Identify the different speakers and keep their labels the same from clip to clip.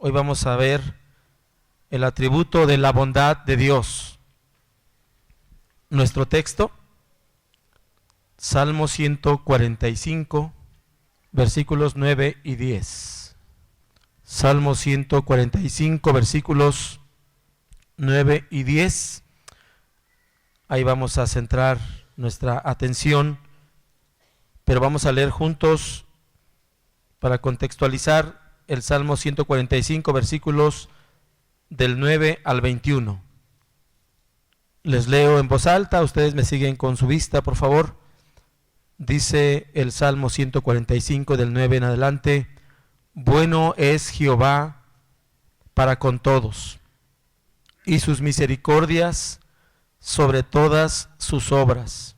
Speaker 1: Hoy vamos a ver el atributo de la bondad de Dios. Nuestro texto, Salmo 145, versículos 9 y 10. Salmo 145, versículos 9 y 10. Ahí vamos a centrar nuestra atención, pero vamos a leer juntos para contextualizar el Salmo 145, versículos del 9 al 21. Les leo en voz alta, ustedes me siguen con su vista, por favor. Dice el Salmo 145 del 9 en adelante: bueno es Jehová para con todos, y sus misericordias sobre todas sus obras.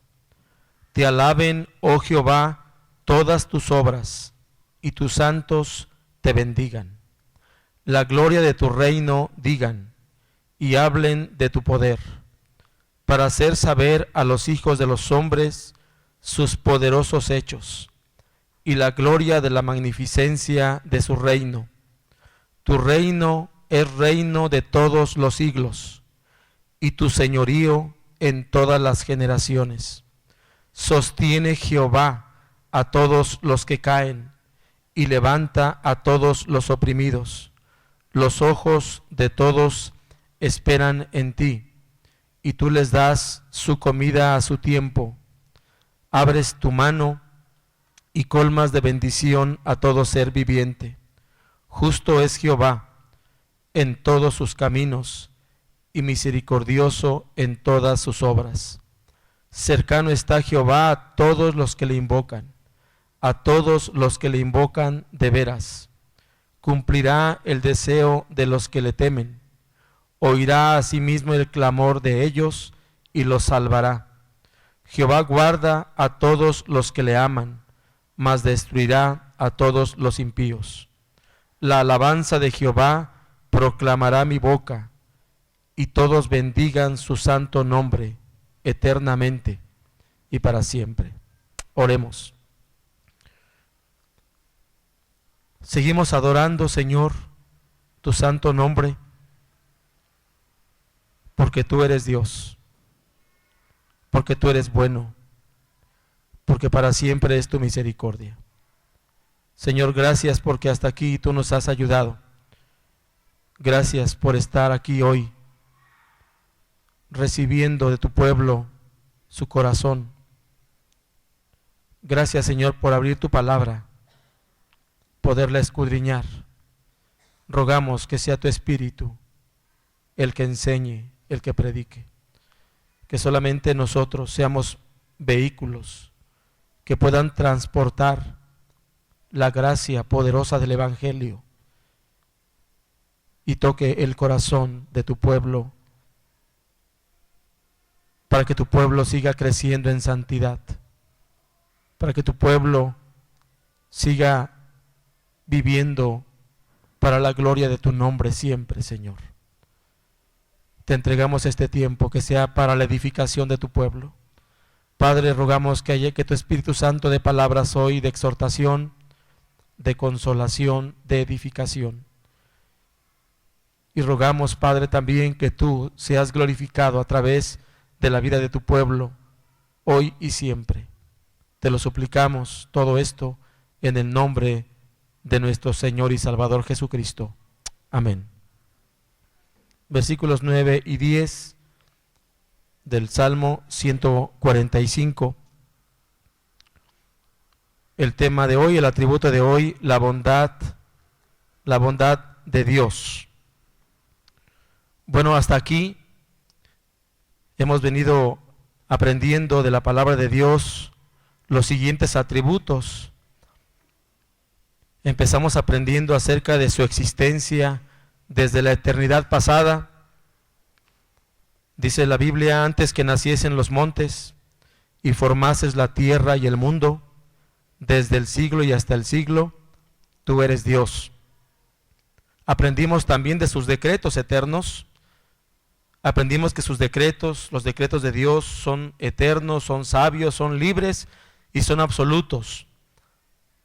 Speaker 1: Te alaben, oh Jehová, todas tus obras, y tus santos te bendigan. La gloria de tu reino digan, y hablen de tu poder, para hacer saber a los hijos de los hombres sus poderosos hechos, y la gloria de la magnificencia de su reino. Tu reino es reino de todos los siglos, y tu señorío en todas las generaciones. Sostiene Jehová a todos los que caen, y levanta a todos los oprimidos. Los ojos de todos esperan en ti, y tú les das su comida a su tiempo. Abres tu mano y colmas de bendición a todo ser viviente. Justo es Jehová en todos sus caminos, y misericordioso en todas sus obras. Cercano está Jehová a todos los que le invocan, a todos los que le invocan de veras. Cumplirá el deseo de los que le temen, oirá asimismo el clamor de ellos y los salvará. Jehová guarda a todos los que le aman, mas destruirá a todos los impíos. La alabanza de Jehová proclamará mi boca, y todos bendigan su santo nombre eternamente y para siempre. Oremos. Seguimos adorando, Señor, tu santo nombre, porque tú eres Dios, porque tú eres bueno, porque para siempre es tu misericordia. Señor, gracias porque hasta aquí tú nos has ayudado. Gracias por estar aquí hoy, recibiendo de tu pueblo su corazón. Gracias, Señor, por abrir tu palabra, poderla escudriñar. Rogamos que sea tu Espíritu el que enseñe, el que predique, que solamente nosotros seamos vehículos que puedan transportar la gracia poderosa del Evangelio y toque el corazón de tu pueblo, para que tu pueblo siga creciendo en santidad, para que tu pueblo siga viviendo para la gloria de tu nombre siempre, Señor. Te entregamos este tiempo, que sea para la edificación de tu pueblo. Padre, rogamos que tu Espíritu Santo dé palabras hoy de exhortación, de consolación, de edificación. Y rogamos, Padre, también que tú seas glorificado a través de la vida de tu pueblo, hoy y siempre. Te lo suplicamos todo esto en el nombre de nuestro Señor y Salvador Jesucristo. Amén. Versículos 9 y 10 del Salmo 145. El tema de hoy, el atributo de hoy, la bondad de Dios. Bueno, hasta aquí hemos venido aprendiendo de la palabra de Dios los siguientes atributos. Empezamos aprendiendo acerca de su existencia desde la eternidad pasada. Dice la Biblia: antes que naciesen los montes y formases la tierra y el mundo, desde el siglo y hasta el siglo, tú eres Dios. Aprendimos también de sus decretos eternos. Aprendimos que sus decretos, los decretos de Dios, son eternos, son sabios, son libres y son absolutos.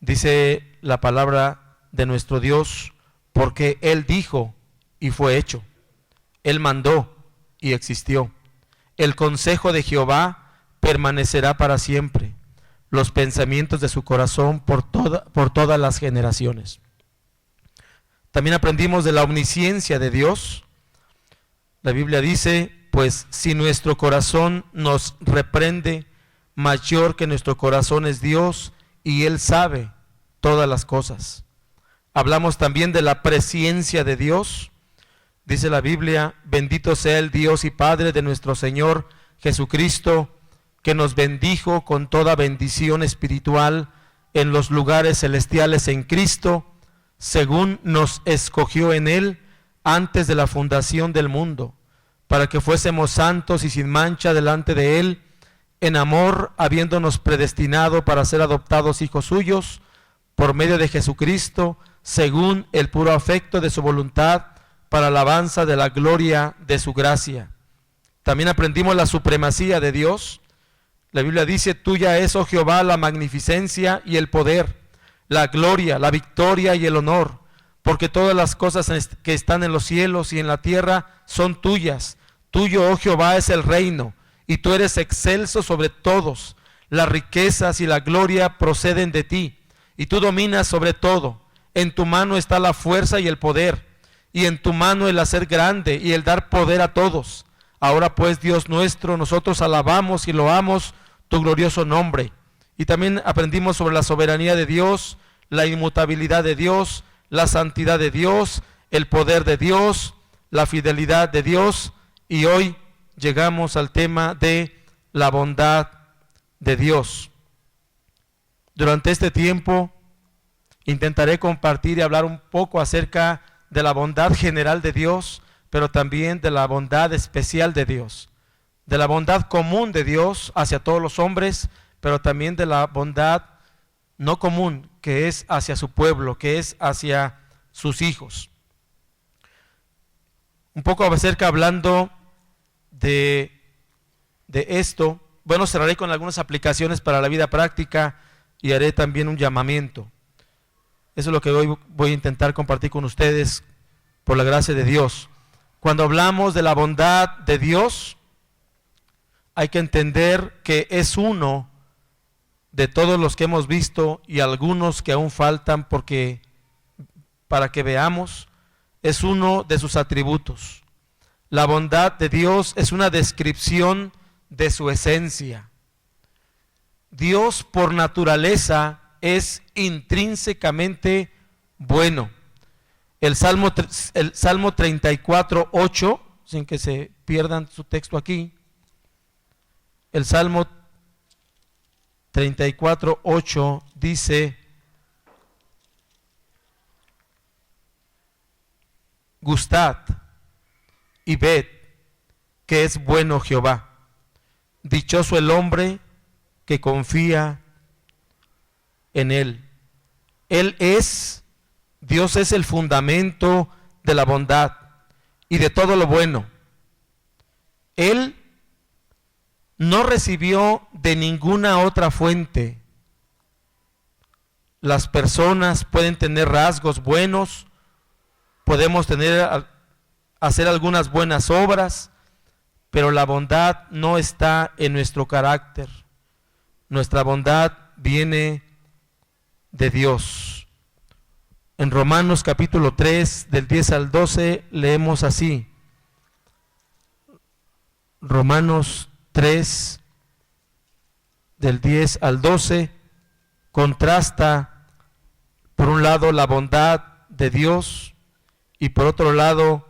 Speaker 1: Dice la palabra de nuestro Dios: porque Él dijo y fue hecho. Él mandó y existió. El consejo de Jehová permanecerá para siempre, los pensamientos de su corazón por todas las generaciones. También aprendimos de la omnisciencia de Dios. La Biblia dice, pues si nuestro corazón nos reprende, mayor que nuestro corazón es Dios, y Él sabe todas las cosas. Hablamos también de la presciencia de Dios. Dice la Biblia, bendito sea el Dios y Padre de nuestro Señor Jesucristo, que nos bendijo con toda bendición espiritual en los lugares celestiales en Cristo, según nos escogió en Él antes de la fundación del mundo, para que fuésemos santos y sin mancha delante de Él, en amor, habiéndonos predestinado para ser adoptados hijos suyos, por medio de Jesucristo, según el puro afecto de su voluntad, para alabanza de la gloria de su gracia. También aprendimos la supremacía de Dios. La Biblia dice, tuya es, oh Jehová, la magnificencia y el poder, la gloria, la victoria y el honor, porque todas las cosas que están en los cielos y en la tierra son tuyas. Tuyo, oh Jehová, es el reino, y tú eres excelso sobre todos. Las riquezas y la gloria proceden de ti, y tú dominas sobre todo. En tu mano está la fuerza y el poder, y en tu mano el hacer grande y el dar poder a todos. Ahora pues, Dios nuestro, nosotros alabamos y loamos tu glorioso nombre. Y también aprendimos sobre la soberanía de Dios, la inmutabilidad de Dios, la santidad de Dios, el poder de Dios, la fidelidad de Dios, y hoy llegamos al tema de la bondad de Dios. Durante este tiempo intentaré compartir y hablar un poco acerca de la bondad general de Dios, pero también de la bondad especial de Dios, de la bondad común de Dios hacia todos los hombres, pero también de la bondad no común que es hacia su pueblo, que es hacia sus hijos. Un poco acerca hablando de esto, bueno, cerraré con algunas aplicaciones para la vida práctica y haré también un llamamiento. Eso es lo que hoy voy a intentar compartir con ustedes por la gracia de Dios. Cuando hablamos de la bondad de Dios, hay que entender que es uno de todos los que hemos visto y algunos que aún faltan para que veamos, es uno de sus atributos. La bondad de Dios es una descripción de su esencia. Dios por naturaleza es intrínsecamente bueno. El Salmo 34:8, sin que se pierdan su texto aquí, el Salmo 34:8 dice: gustad y ved que es bueno Jehová. Dichoso el hombre que confía en Él. Dios es el fundamento de la bondad y de todo lo bueno. Él no recibió de ninguna otra fuente. Las personas pueden tener rasgos buenos, podemos hacer algunas buenas obras, pero la bondad no está en nuestro carácter. Nuestra bondad viene de Dios. En Romanos capítulo 3, del 10 al 12, leemos así. Romanos 3, del 10 al 12, contrasta por un lado la bondad de Dios y por otro lado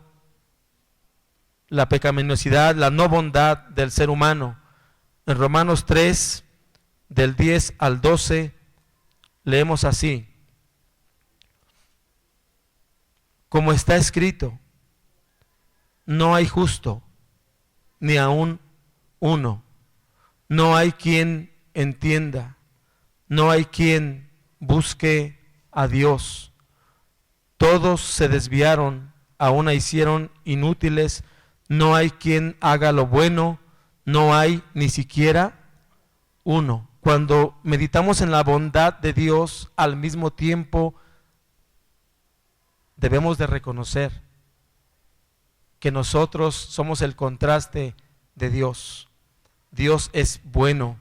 Speaker 1: la pecaminosidad, la no bondad del ser humano. En Romanos 3, del 10 al 12, leemos así: como está escrito, no hay justo, ni aun uno, no hay quien entienda, no hay quien busque a Dios. Todos se desviaron, a una hicieron inútiles, no hay quien haga lo bueno, no hay ni siquiera uno. Cuando meditamos en la bondad de Dios, al mismo tiempo debemos de reconocer que nosotros somos el contraste de Dios. Dios es bueno.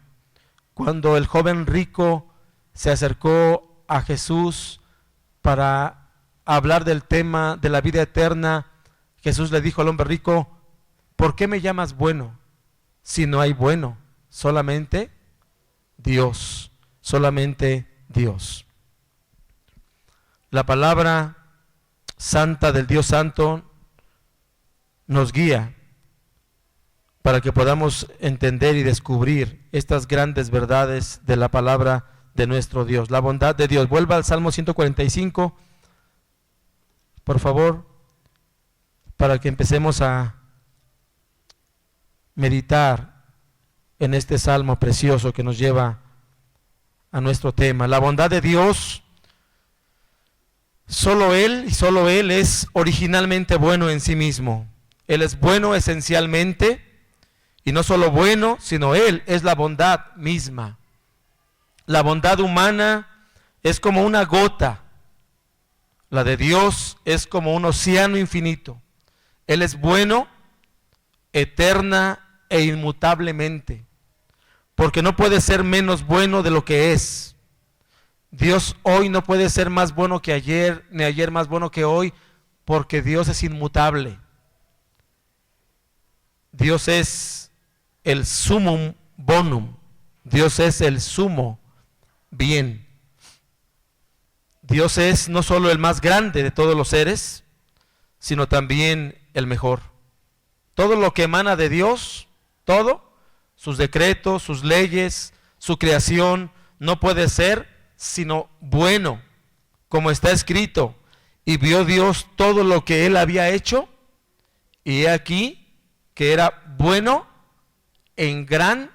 Speaker 1: Cuando el joven rico se acercó a Jesús para hablar del tema de la vida eterna, Jesús le dijo al hombre rico: ¿por qué me llamas bueno? Si no hay bueno, solamente Dios, solamente Dios. La palabra santa del Dios Santo nos guía para que podamos entender y descubrir estas grandes verdades de la palabra de nuestro Dios, la bondad de Dios. Vuelva al Salmo 145, por favor, para que empecemos a meditar en este salmo precioso que nos lleva a nuestro tema. La bondad de Dios, solo Él y solo Él es originalmente bueno en sí mismo. Él es bueno esencialmente, y no solo bueno, sino Él es la bondad misma. La bondad humana es como una gota, la de Dios es como un océano infinito. Él es bueno, eterna e inmutablemente, porque no puede ser menos bueno de lo que es. Dios hoy no puede ser más bueno que ayer, ni ayer más bueno que hoy, porque Dios es inmutable. Dios es el sumum bonum, Dios es el sumo bien. Dios es no solo el más grande de todos los seres, sino también el mejor. Todo lo que emana de Dios, todo, sus decretos, sus leyes, su creación, no puede ser sino bueno, como está escrito: y vio Dios todo lo que Él había hecho, y he aquí que era bueno en gran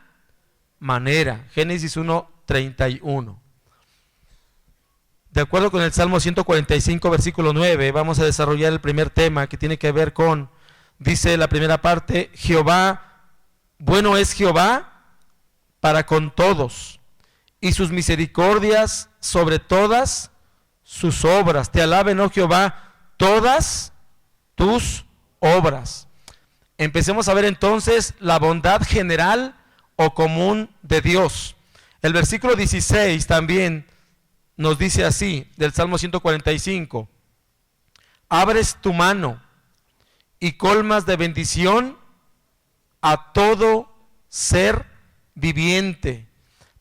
Speaker 1: manera. Génesis 1:31. De acuerdo con el Salmo 145, versículo 9, vamos a desarrollar el primer tema que tiene que ver con, dice la primera parte: Jehová, bueno es Jehová para con todos, y sus misericordias sobre todas sus obras. Te alaben, oh Jehová, todas tus obras. Empecemos a ver entonces la bondad general o común de Dios. El versículo 16 también nos dice así, del Salmo 145: abres tu mano y colmas de bendición a todo ser viviente.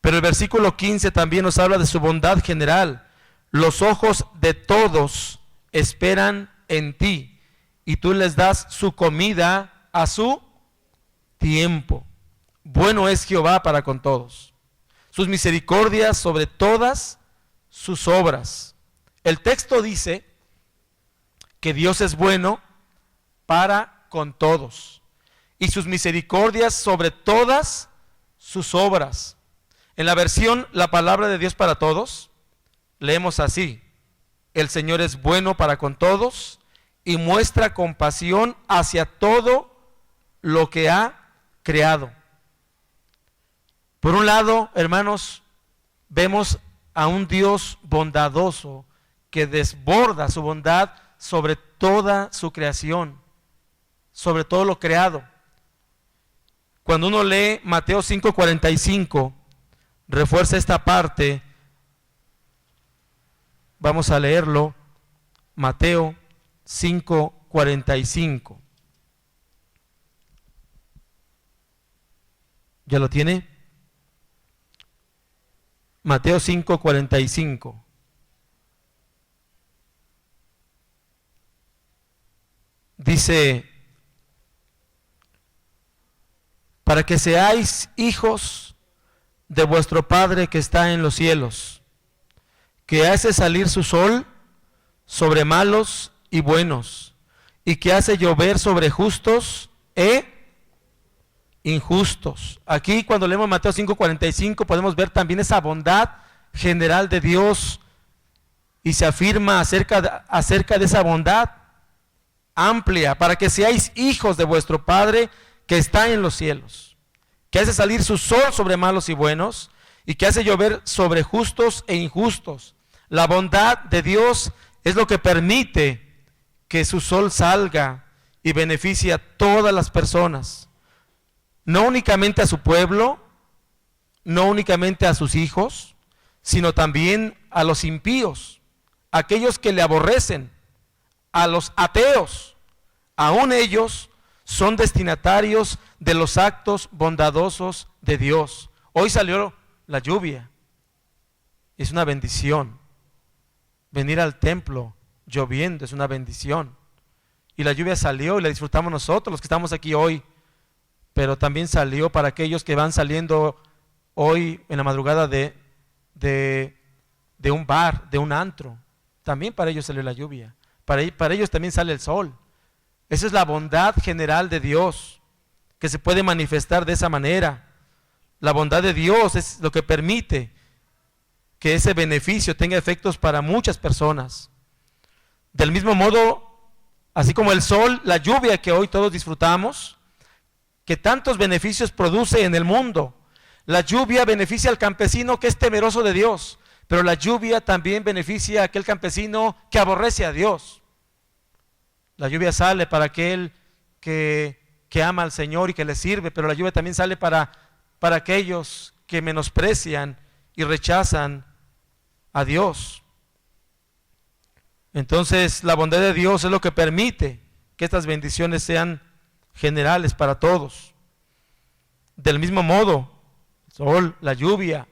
Speaker 1: Pero el versículo 15 también nos habla de su bondad general: los ojos de todos esperan en ti, y tú les das su comida a su tiempo. Bueno es Jehová para con todos, sus misericordias sobre todas sus obras. El texto dice que Dios es bueno para con todos, y sus misericordias sobre todas sus obras. En la versión La Palabra de Dios para Todos, leemos así: el Señor es bueno para con todos, y muestra compasión hacia todo lo que ha creado. Por un lado, hermanos, vemos a un Dios bondadoso que desborda su bondad sobre toda su creación, sobre todo lo creado. Cuando uno lee Mateo 5:45, refuerza esta parte. Vamos a leerlo. Mateo 5:45. ¿Ya lo tiene? Mateo 5:45. Dice: para que seáis hijos de vuestro Padre que está en los cielos, que hace salir su sol sobre malos y buenos, y que hace llover sobre justos e injustos. Aquí cuando leemos Mateo 5:45 podemos ver también esa bondad general de Dios, y se afirma acerca de esa bondad amplia: para que seáis hijos de vuestro Padre que está en los cielos, que hace salir su sol sobre malos y buenos, y que hace llover sobre justos e injustos. La bondad de Dios es lo que permite que su sol salga y beneficie a todas las personas, no únicamente a su pueblo, no únicamente a sus hijos, sino también a los impíos, aquellos que le aborrecen, a los ateos. Aún ellos son destinatarios de los actos bondadosos de Dios. Hoy salió la lluvia, es una bendición. Venir al templo lloviendo es una bendición. Y la lluvia salió y la disfrutamos nosotros, los que estamos aquí hoy. Pero también salió para aquellos que van saliendo hoy en la madrugada de un bar, de un antro. También para ellos salió la lluvia. Para ellos también sale el sol. Esa es la bondad general de Dios, que se puede manifestar de esa manera. La bondad de Dios es lo que permite que ese beneficio tenga efectos para muchas personas. Del mismo modo, así como el sol, la lluvia que hoy todos disfrutamos, que tantos beneficios produce en el mundo. La lluvia beneficia al campesino que es temeroso de Dios, pero la lluvia también beneficia a aquel campesino que aborrece a Dios. La lluvia sale para aquel que ama al Señor y que le sirve, pero la lluvia también sale para aquellos que menosprecian y rechazan a Dios. Entonces, la bondad de Dios es lo que permite que estas bendiciones sean generales para todos. Del mismo modo, el sol, la lluvia,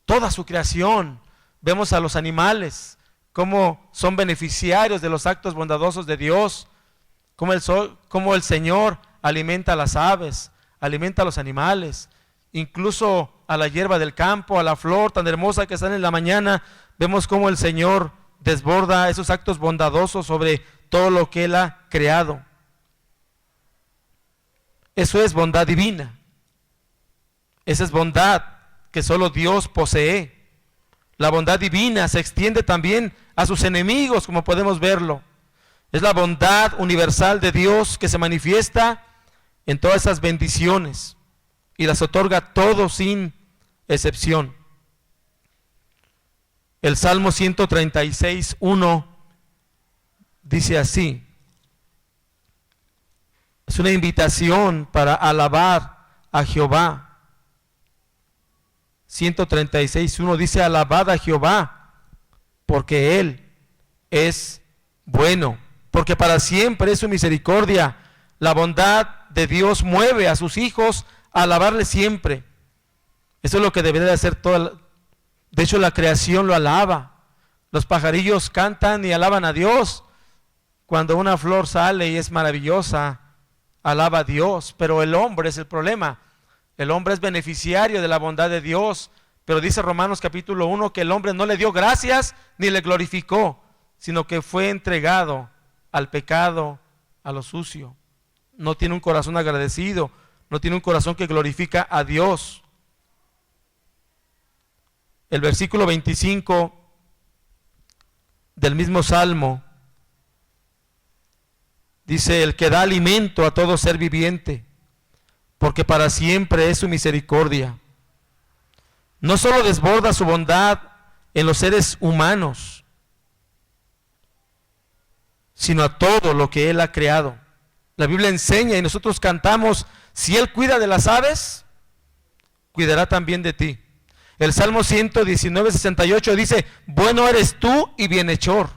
Speaker 1: toda su creación, vemos a los animales cómo son beneficiarios de los actos bondadosos de Dios, cómo el Señor alimenta a las aves, alimenta a los animales, incluso a la hierba del campo, a la flor tan hermosa que sale en la mañana. Vemos cómo el Señor desborda esos actos bondadosos sobre todo lo que Él ha creado. Eso es bondad divina. Esa es bondad que solo Dios posee. La bondad divina se extiende también a sus enemigos, como podemos verlo. Es la bondad universal de Dios que se manifiesta en todas esas bendiciones y las otorga a todos sin excepción. El Salmo 136:1 dice así: es una invitación para alabar a Jehová. 136:1 dice: alabad a Jehová, porque Él es bueno, porque para siempre es su misericordia. La bondad de Dios mueve a sus hijos a alabarle siempre. Eso es lo que debería de hacer toda. De hecho, la creación lo alaba. Los pajarillos cantan y alaban a Dios. Cuando una flor sale y es maravillosa, alaba a Dios. Pero el hombre es el problema. El hombre es beneficiario de la bondad de Dios, pero dice Romanos capítulo 1 que el hombre no le dio gracias ni le glorificó, sino que fue entregado al pecado, a lo sucio. No tiene un corazón agradecido, no tiene un corazón que glorifica a Dios. El versículo 25 del mismo Salmo dice: el que da alimento a todo ser viviente, porque para siempre es su misericordia. No solo desborda su bondad en los seres humanos, sino a todo lo que Él ha creado. La Biblia enseña y nosotros cantamos: si Él cuida de las aves, cuidará también de ti. El Salmo 119:68 dice: bueno eres tú y bienhechor.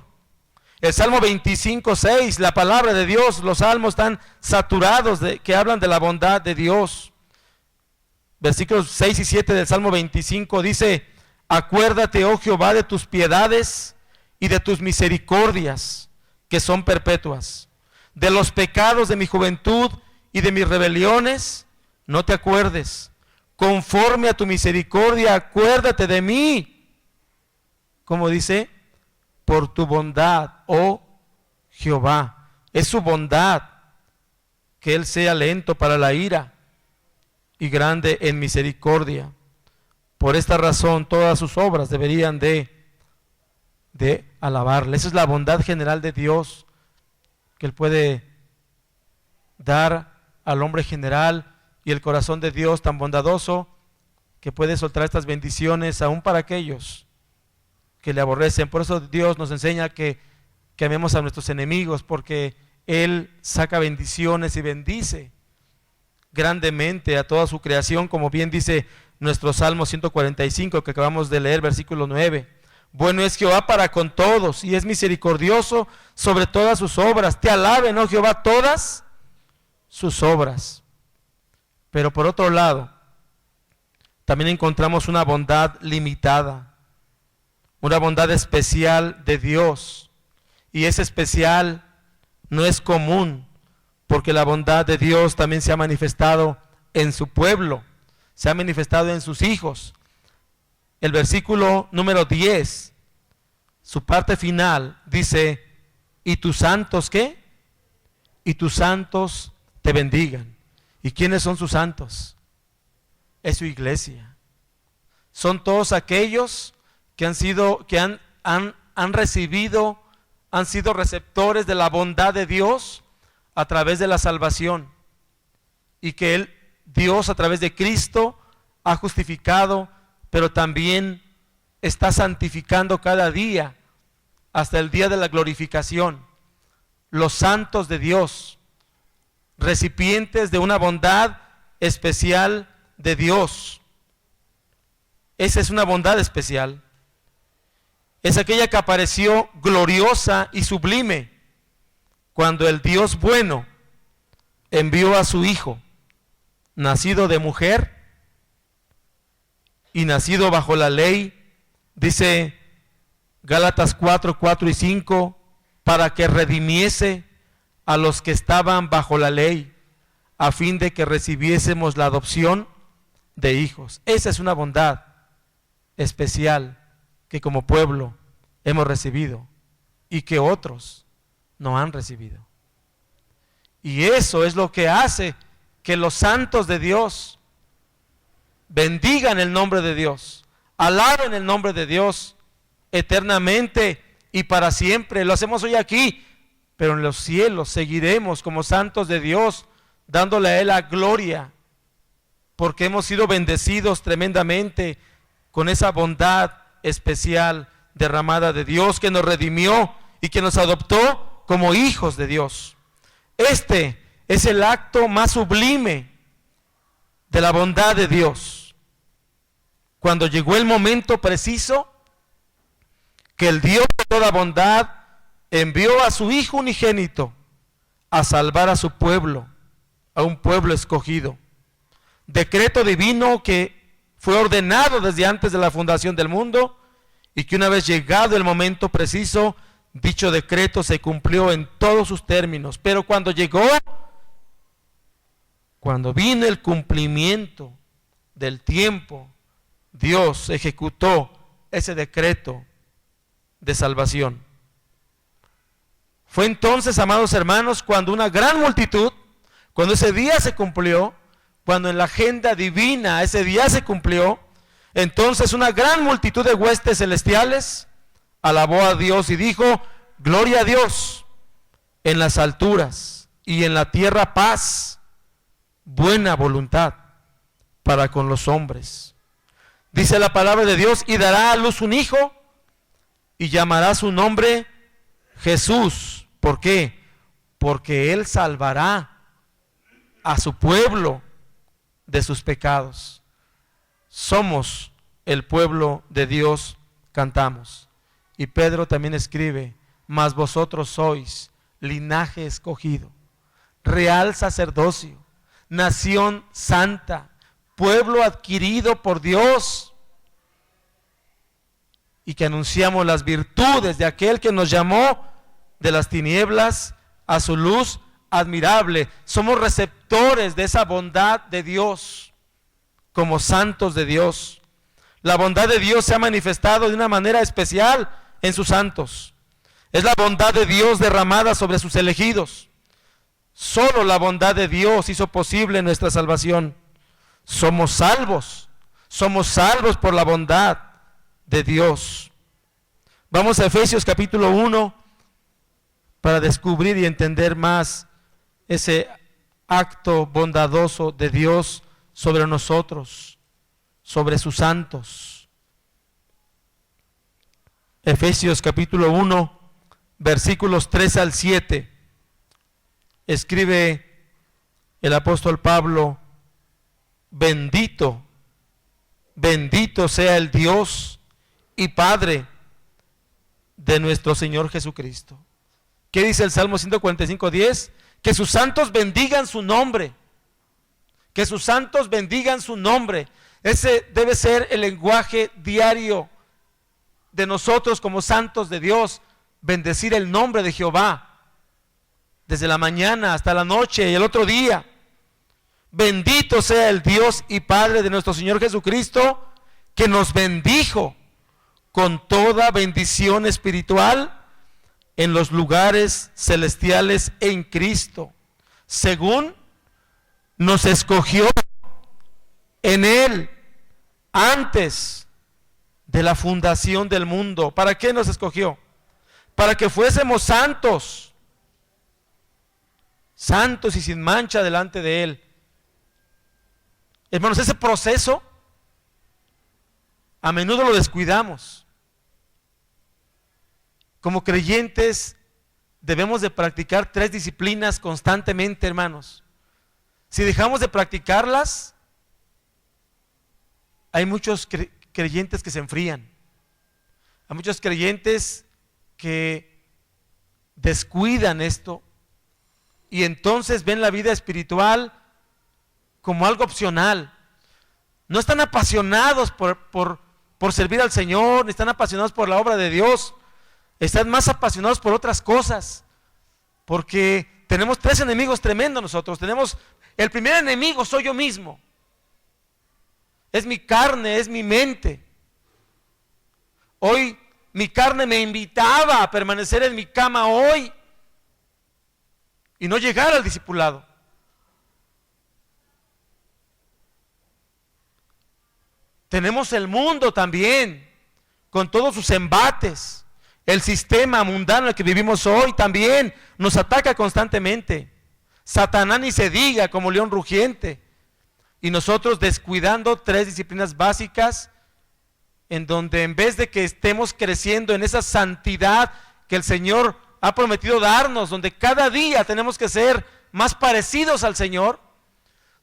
Speaker 1: El Salmo 25:6, la palabra de Dios, los salmos están saturados que hablan de la bondad de Dios. Versículos 6 y 7 del Salmo 25 dice: acuérdate, oh Jehová, de tus piedades y de tus misericordias, que son perpetuas. De los pecados de mi juventud y de mis rebeliones, no te acuerdes. Conforme a tu misericordia, acuérdate de mí. Como dice: por tu bondad, oh Jehová. Es su bondad que Él sea lento para la ira y grande en misericordia. Por esta razón todas sus obras deberían de alabarle. Esa es la bondad general de Dios que Él puede dar al hombre general, y el corazón de Dios tan bondadoso que puede soltar estas bendiciones aún para aquellos que le aborrecen. Por eso Dios nos enseña que que amemos a nuestros enemigos, porque Él saca bendiciones y bendice grandemente a toda su creación, como bien dice nuestro Salmo 145 que acabamos de leer, versículo 9. Bueno es Jehová para con todos, y es misericordioso sobre todas sus obras. Te alaben, oh Jehová, todas sus obras. Pero por otro lado, también encontramos una bondad limitada, una bondad especial de Dios. Y es especial, no es común, porque la bondad de Dios también se ha manifestado en su pueblo, se ha manifestado en sus hijos. El versículo número 10, su parte final, dice, ¿y tus santos qué? Y tus santos te bendigan. ¿Y quiénes son sus santos? Es su iglesia. Son todos aquellos que han recibido, han sido receptores de la bondad de Dios a través de la salvación, y que Dios a través de Cristo ha justificado, pero también está santificando cada día hasta el día de la glorificación. Los santos de Dios, recipientes de una bondad especial de Dios. Esa es una bondad especial. Es aquella que apareció gloriosa y sublime cuando el Dios bueno envió a su Hijo, nacido de mujer y nacido bajo la ley, dice Gálatas 4, 4 y 5, para que redimiese a los que estaban bajo la ley, a fin de que recibiésemos la adopción de hijos. Esa es una bondad especial que como pueblo hemos recibido y que otros no han recibido. Y eso es lo que hace que los santos de Dios bendigan el nombre de Dios, alaben el nombre de Dios eternamente y para siempre. Lo hacemos hoy aquí, pero en los cielos seguiremos como santos de Dios, dándole a Él la gloria, porque hemos sido bendecidos tremendamente con esa bondad especial derramada de Dios, que nos redimió y que nos adoptó como hijos de Dios. Este es el acto más sublime de la bondad de Dios. Cuando llegó el momento preciso que el Dios de toda bondad envió a su Hijo unigénito a salvar a su pueblo, a un pueblo escogido. Decreto divino que fue ordenado desde antes de la fundación del mundo, y que una vez llegado el momento preciso, dicho decreto se cumplió en todos sus términos. Pero cuando vino el cumplimiento del tiempo, Dios ejecutó ese decreto de salvación. Fue entonces, amados hermanos, cuando una gran multitud, cuando ese día se cumplió, cuando en la agenda divina ese día se cumplió, entonces una gran multitud de huestes celestiales alabó a Dios y dijo: gloria a Dios en las alturas y en la tierra paz, buena voluntad para con los hombres. Dice la palabra de Dios: y dará a luz un hijo y llamará su nombre Jesús. ¿Por qué? Porque Él salvará a su pueblo de sus pecados. Somos el pueblo de Dios, cantamos. Y Pedro también escribe: mas vosotros sois linaje escogido, real sacerdocio, nación santa, pueblo adquirido por Dios, y que anunciamos las virtudes de aquel que nos llamó de las tinieblas a su luz admirable. Somos receptores de esa bondad de Dios como santos de Dios. La bondad de Dios se ha manifestado de una manera especial en sus santos. Es la bondad de Dios derramada sobre sus elegidos. Solo la bondad de Dios hizo posible nuestra salvación. Somos salvos por la bondad de Dios. Vamos a Efesios capítulo 1 para descubrir y entender más ese acto bondadoso de Dios sobre nosotros, sobre sus santos. Efesios capítulo 1, versículos 3 al 7, escribe el apóstol Pablo: bendito, bendito sea el Dios y Padre de nuestro Señor Jesucristo. ¿Qué dice el Salmo 145:10? Que sus santos bendigan su nombre. Que sus santos bendigan su nombre. Ese debe ser el lenguaje diario de nosotros como santos de Dios. Bendecir el nombre de Jehová. Desde la mañana hasta la noche y el otro día. Bendito sea el Dios y Padre de nuestro Señor Jesucristo, que nos bendijo con toda bendición espiritual en los lugares celestiales en Cristo, según nos escogió en Él antes de la fundación del mundo. ¿Para qué nos escogió? Para que fuésemos santos, santos y sin mancha delante de Él. Hermanos, ese proceso a menudo lo descuidamos. Como creyentes debemos de practicar 3 disciplinas constantemente, hermanos. Si dejamos de practicarlas, hay muchos creyentes que se enfrían. Hay muchos creyentes que descuidan esto y entonces ven la vida espiritual como algo opcional. No están apasionados por servir al Señor, ni están apasionados por la obra de Dios. Están más apasionados por otras cosas, porque tenemos 3 enemigos tremendos nosotros. El primer enemigo soy yo mismo, es mi carne, es mi mente. Hoy mi carne me invitaba a permanecer en mi cama hoy y no llegar al discipulado. Tenemos el mundo también, con todos sus embates. El sistema mundano en el que vivimos hoy también nos ataca constantemente. Satanás ni se diga, como león rugiente. Y nosotros descuidando 3 disciplinas básicas, en donde en vez de que estemos creciendo en esa santidad que el Señor ha prometido darnos, donde cada día tenemos que ser más parecidos al Señor,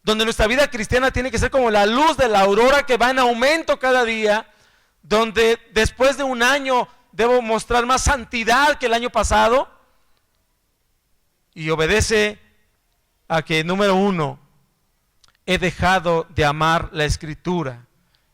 Speaker 1: donde nuestra vida cristiana tiene que ser como la luz de la aurora que va en aumento cada día, donde después de un año debo mostrar más santidad que el año pasado, y obedece a que, número 1, he dejado de amar la Escritura,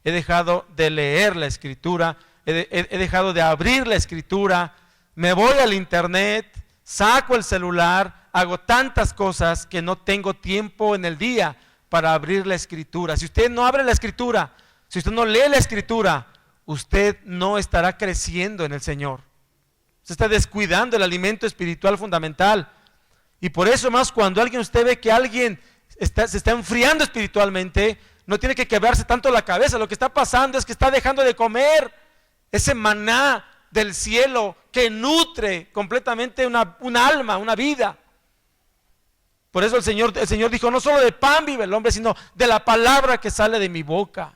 Speaker 1: he dejado de leer la Escritura, he dejado de abrir la Escritura, me voy al internet, saco el celular, hago tantas cosas que no tengo tiempo en el día para abrir la Escritura. Si usted no abre la Escritura, si usted no lee la Escritura, usted no estará creciendo en el Señor. Se está descuidando el alimento espiritual fundamental. Y por eso, más cuando usted ve que alguien se está enfriando espiritualmente, no tiene que quebrarse tanto la cabeza. Lo que está pasando es que está dejando de comer ese maná del cielo que nutre completamente un alma, una vida. Por eso el Señor dijo: no solo de pan vive el hombre, sino de la palabra que sale de mi boca.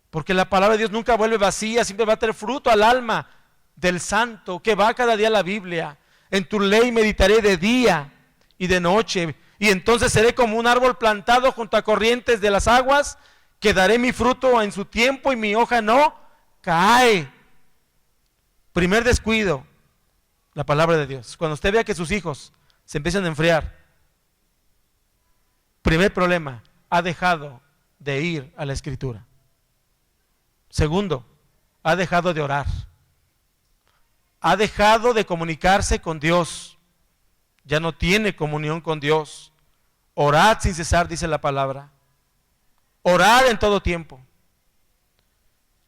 Speaker 1: Porque la palabra de Dios nunca vuelve vacía, siempre va a tener fruto al alma del santo que va cada día a la Biblia. En tu ley meditaré de día y de noche, y entonces seré como un árbol plantado junto a corrientes de las aguas, que daré mi fruto en su tiempo y mi hoja no cae. Primer descuido, la palabra de Dios. Cuando usted vea que sus hijos se empiezan a enfriar, primer problema, ha dejado de ir a la Escritura. Segundo, ha dejado de orar. Ha dejado de comunicarse con Dios. Ya no tiene comunión con Dios. Orad sin cesar, dice la palabra. Orad en todo tiempo.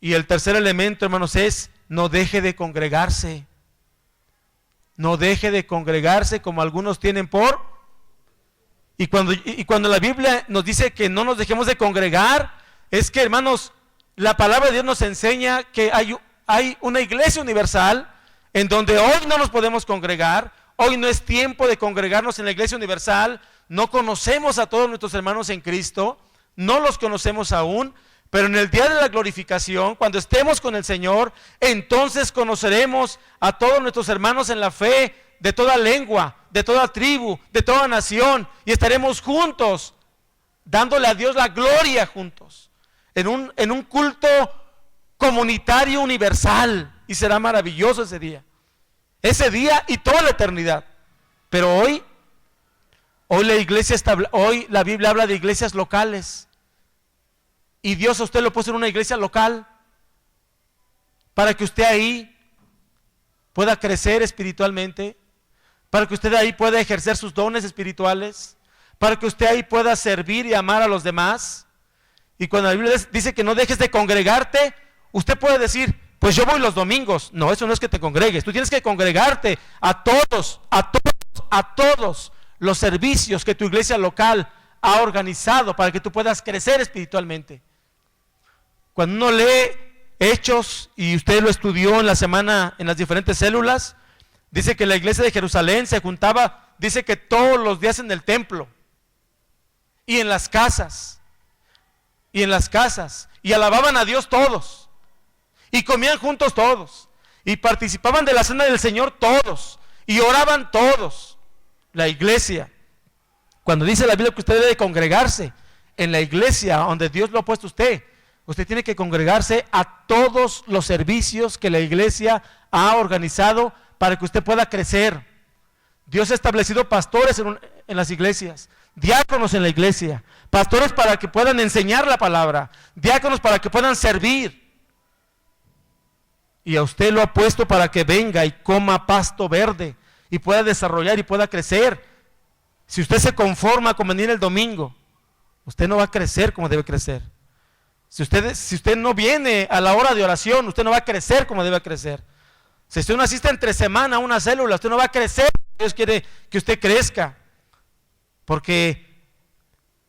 Speaker 1: Y el tercer elemento, hermanos, es: no deje de congregarse. No deje de congregarse como algunos tienen por. Y cuando la Biblia nos dice que no nos dejemos de congregar, es que, hermanos, la palabra de Dios nos enseña que hay una iglesia universal en donde hoy no nos podemos congregar. Hoy no es tiempo de congregarnos en la iglesia universal. No conocemos a todos nuestros hermanos en Cristo, no los conocemos aún, Pero en el día de la glorificación, cuando estemos con el Señor, entonces conoceremos a todos nuestros hermanos en la fe, de toda lengua, de toda tribu, de toda nación, y estaremos juntos, dándole a Dios la gloria juntos, en un culto comunitario universal, y será maravilloso ese día y toda la eternidad. Pero hoy la Biblia habla de iglesias locales, y Dios a usted lo puso en una iglesia local, para que usted ahí pueda crecer espiritualmente, para que usted ahí pueda ejercer sus dones espirituales, para que usted ahí pueda servir y amar a los demás. Y cuando la Biblia dice que no dejes de congregarte, usted puede decir, pues yo voy los domingos. No, eso no es que te congregues. Tú tienes que congregarte a todos los servicios que tu iglesia local ha organizado para que tú puedas crecer espiritualmente. Cuando uno lee Hechos, y usted lo estudió en la semana en las diferentes células, dice que la iglesia de Jerusalén se juntaba, dice que todos los días en el templo y en las casas, y alababan a Dios todos, y comían juntos todos, y participaban de la cena del Señor todos, y oraban todos. La iglesia, cuando dice la Biblia que usted debe congregarse en la iglesia donde Dios lo ha puesto usted tiene que congregarse a todos los servicios que la iglesia ha organizado para que usted pueda crecer. Dios ha establecido pastores en las iglesias, diáconos en la iglesia, pastores para que puedan enseñar la palabra, diáconos para que puedan servir. Y a usted lo ha puesto para que venga y coma pasto verde y pueda desarrollar y pueda crecer. Si usted se conforma con venir el domingo, usted no va a crecer como debe crecer. Si usted no viene a la hora de oración, usted no va a crecer como debe crecer. Si usted no asiste entre semana a una célula, usted no va a crecer. Dios quiere que usted crezca, porque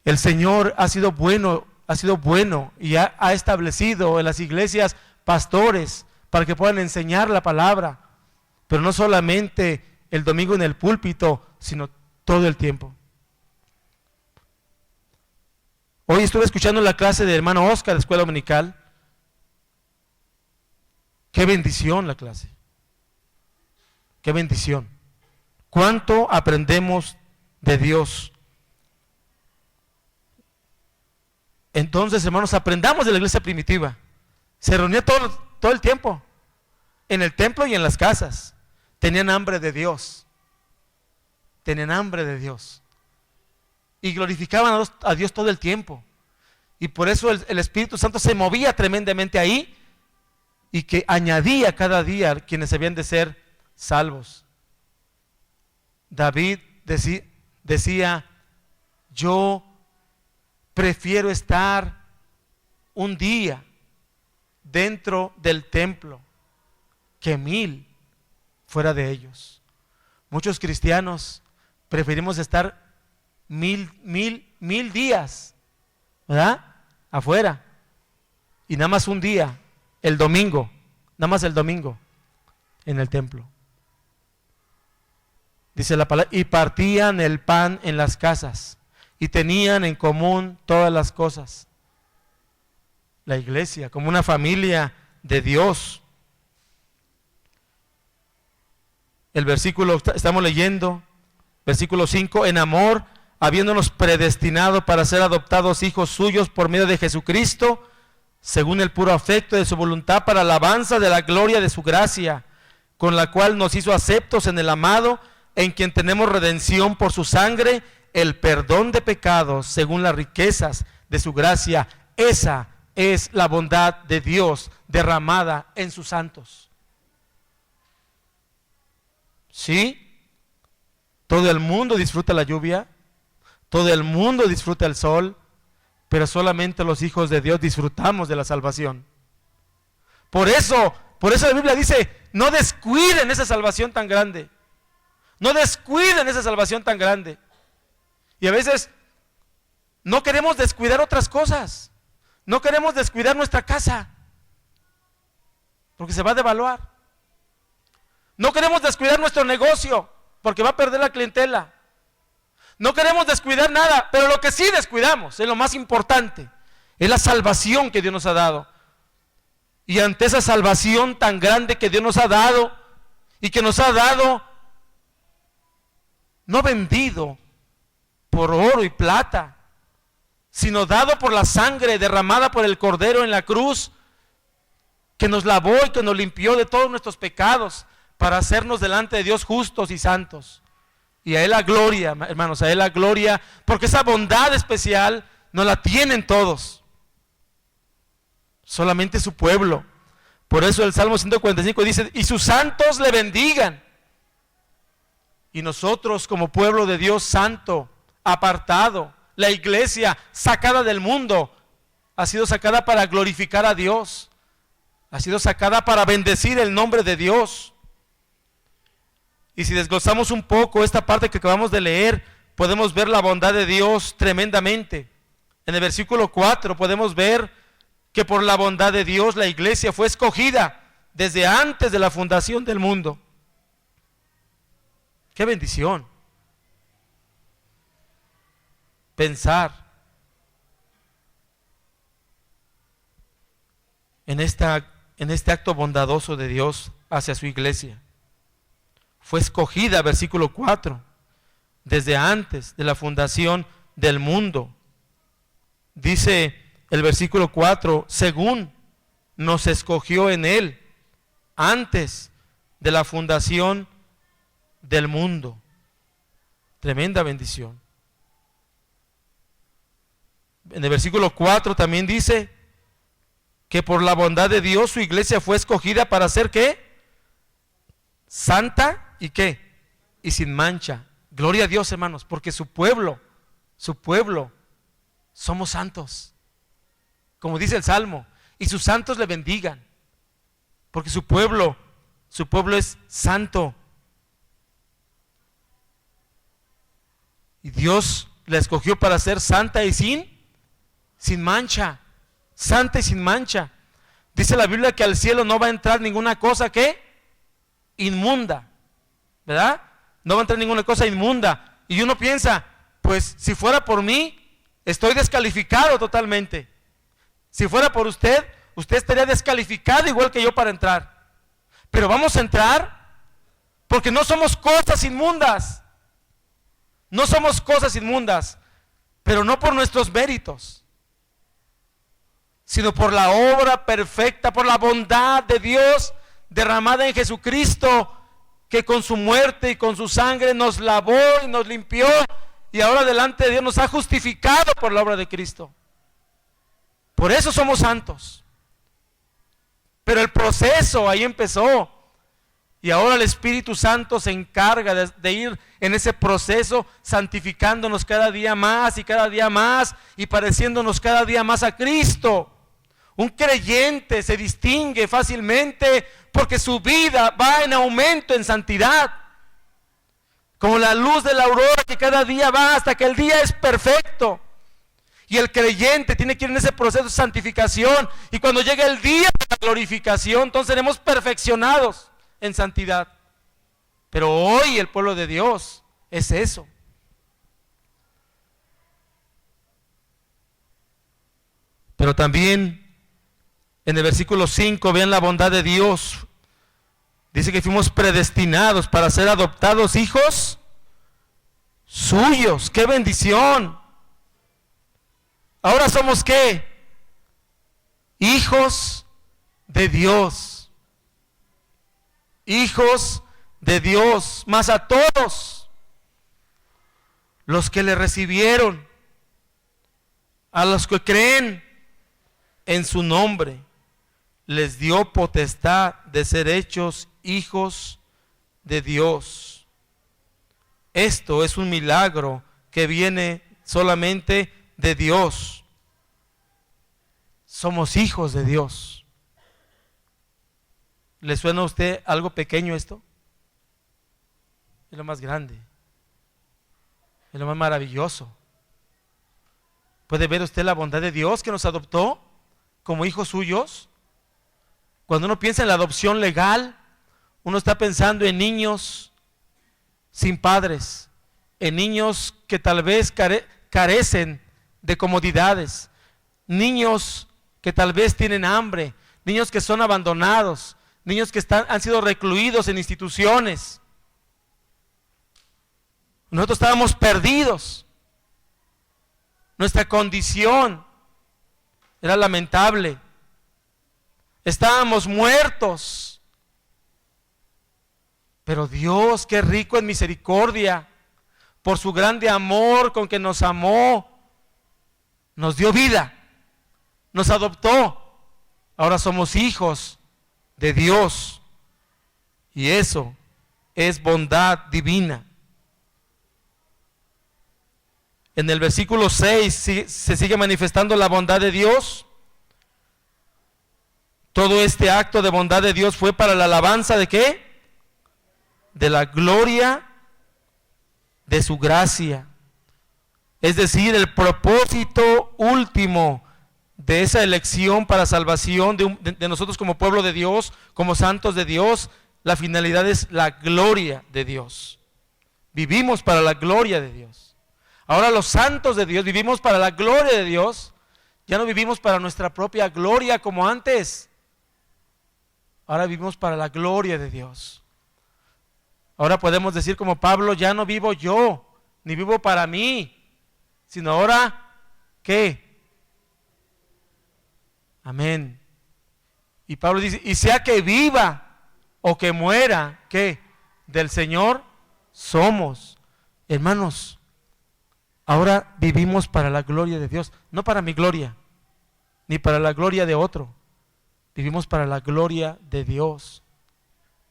Speaker 1: el Señor ha sido bueno y ha establecido en las iglesias pastores para que puedan enseñar la palabra, pero no solamente el domingo en el púlpito, sino todo el tiempo. Hoy estuve escuchando la clase del hermano Oscar de Escuela Dominical. Qué bendición la clase. Qué bendición. ¿Cuánto aprendemos de Dios? Entonces, hermanos, aprendamos de la iglesia primitiva. Se reunía todo el tiempo, en el templo y en las casas. Tenían hambre de Dios. Tenían hambre de Dios. Y glorificaban a Dios todo el tiempo. Y por eso el Espíritu Santo se movía tremendamente ahí, y que añadía cada día quienes habían de ser salvos. David decía, yo prefiero estar un día dentro del templo que 1000 fuera de ellos. Muchos cristianos preferimos estar 1000 días, ¿verdad? Afuera, y nada más un día, el domingo, nada más el domingo en el templo. Dice la palabra, y partían el pan en las casas y tenían en común todas las cosas. La iglesia como una familia de Dios. El versículo, estamos leyendo, versículo 5, en amor, habiéndonos predestinado para ser adoptados hijos suyos por medio de Jesucristo, según el puro afecto de su voluntad, para alabanza de la gloria de su gracia, con la cual nos hizo aceptos en el amado, en quien tenemos redención por su sangre, el perdón de pecados, según las riquezas de su gracia. Esa es la bondad de Dios derramada en sus santos. ¿Sí? Todo el mundo disfruta la lluvia, todo el mundo disfruta el sol, pero solamente los hijos de Dios disfrutamos de la salvación. Por eso la Biblia dice, no descuiden esa salvación tan grande. No descuiden esa salvación tan grande. Y a veces no queremos descuidar otras cosas. No queremos descuidar nuestra casa, porque se va a devaluar. No queremos descuidar nuestro negocio, porque va a perder la clientela. No queremos descuidar nada, pero lo que sí descuidamos es lo más importante. Es la salvación que Dios nos ha dado. Y ante esa salvación tan grande que Dios nos ha dado, y que nos ha dado, no vendido por oro y plata, sino dado por la sangre derramada por el Cordero en la cruz, que nos lavó y que nos limpió de todos nuestros pecados, para hacernos delante de Dios justos y santos. Y a Él la gloria, hermanos, a Él la gloria, porque esa bondad especial no la tienen todos, solamente su pueblo. Por eso el Salmo 145 dice: y sus santos le bendigan. Y nosotros, como pueblo de Dios santo, apartado, la iglesia sacada del mundo, ha sido sacada para glorificar a Dios, ha sido sacada para bendecir el nombre de Dios. Y si desglosamos un poco esta parte que acabamos de leer, podemos ver la bondad de Dios tremendamente. En el versículo 4 podemos ver que por la bondad de Dios la iglesia fue escogida desde antes de la fundación del mundo. ¡Qué bendición! Pensar en este acto bondadoso de Dios hacia su iglesia. Fue escogida, versículo 4, desde antes de la fundación del mundo. Dice el versículo 4, según nos escogió en Él antes de la fundación del mundo. Tremenda bendición. En el versículo 4 también dice que por la bondad de Dios su iglesia fue escogida para ser ¿qué? Santa y ¿qué? Y sin mancha. Gloria a Dios, hermanos, porque su pueblo, somos santos. Como dice el Salmo, y sus santos le bendigan, porque su pueblo es santo. Y Dios la escogió para ser santa y sin mancha, santa y sin mancha. Dice la Biblia que al cielo no va a entrar ninguna cosa que inmunda, ¿verdad? No va a entrar ninguna cosa inmunda. Y uno piensa, pues si fuera por mí, estoy descalificado totalmente. Si fuera por usted estaría descalificado igual que yo para entrar. Pero vamos a entrar porque no somos cosas inmundas. No somos cosas inmundas, pero no por nuestros méritos, sino por la obra perfecta, por la bondad de Dios derramada en Jesucristo, que con su muerte y con su sangre nos lavó y nos limpió, y ahora delante de Dios nos ha justificado por la obra de Cristo. Por eso somos santos. Pero el proceso ahí empezó. Y ahora el Espíritu Santo se encarga de ir en ese proceso, santificándonos cada día más y pareciéndonos cada día más a Cristo. Un creyente se distingue fácilmente porque su vida va en aumento en santidad. Como la luz de la aurora que cada día va hasta que el día es perfecto. Y el creyente tiene que ir en ese proceso de santificación. Y cuando llegue el día de la glorificación, entonces seremos perfeccionados en santidad. Pero hoy el pueblo de Dios es eso. Pero también en el versículo 5 vean la bondad de Dios. Dice que fuimos predestinados para ser adoptados hijos suyos. ¡Qué bendición! Ahora somos ¿qué? Hijos de Dios. Hijos de Dios. Más a todos los que le recibieron, a los que creen en su nombre, les dio potestad de ser hechos hijos de Dios. Esto es un milagro que viene solamente de Dios. Somos hijos de Dios. ¿Le suena a usted algo pequeño esto? Es lo más grande, es lo más maravilloso. ¿Puede ver usted la bondad de Dios que nos adoptó como hijos suyos? Cuando uno piensa en la adopción legal, uno está pensando en niños sin padres, en niños que tal vez carecen de comodidades, niños que tal vez tienen hambre, niños que son abandonados, niños que han sido recluidos en instituciones. Nosotros estábamos perdidos. Nuestra condición era lamentable. Estábamos muertos. Pero Dios, qué rico en misericordia, por su grande amor con que nos amó, nos dio vida, nos adoptó. Ahora somos hijos de Dios. Y eso es bondad divina. En el versículo 6 se sigue manifestando la bondad de Dios. Todo este acto de bondad de Dios fue para la alabanza ¿de qué? De la gloria de su gracia. Es decir, el propósito último de esa elección para salvación de nosotros como pueblo de Dios, como santos de Dios, la finalidad es la gloria de Dios. Vivimos para la gloria de Dios. Ahora los santos de Dios vivimos para la gloria de Dios. Ya no vivimos para nuestra propia gloria como antes. Ahora vivimos para la gloria de Dios. Ahora podemos decir como Pablo, ya no vivo yo, ni vivo para mí, sino ahora, ¿qué? Amén. Y Pablo dice, y sea que viva o que muera, ¿qué? Del Señor somos. Hermanos, ahora vivimos para la gloria de Dios, no para mi gloria, ni para la gloria de otro. Vivimos para la gloria de Dios.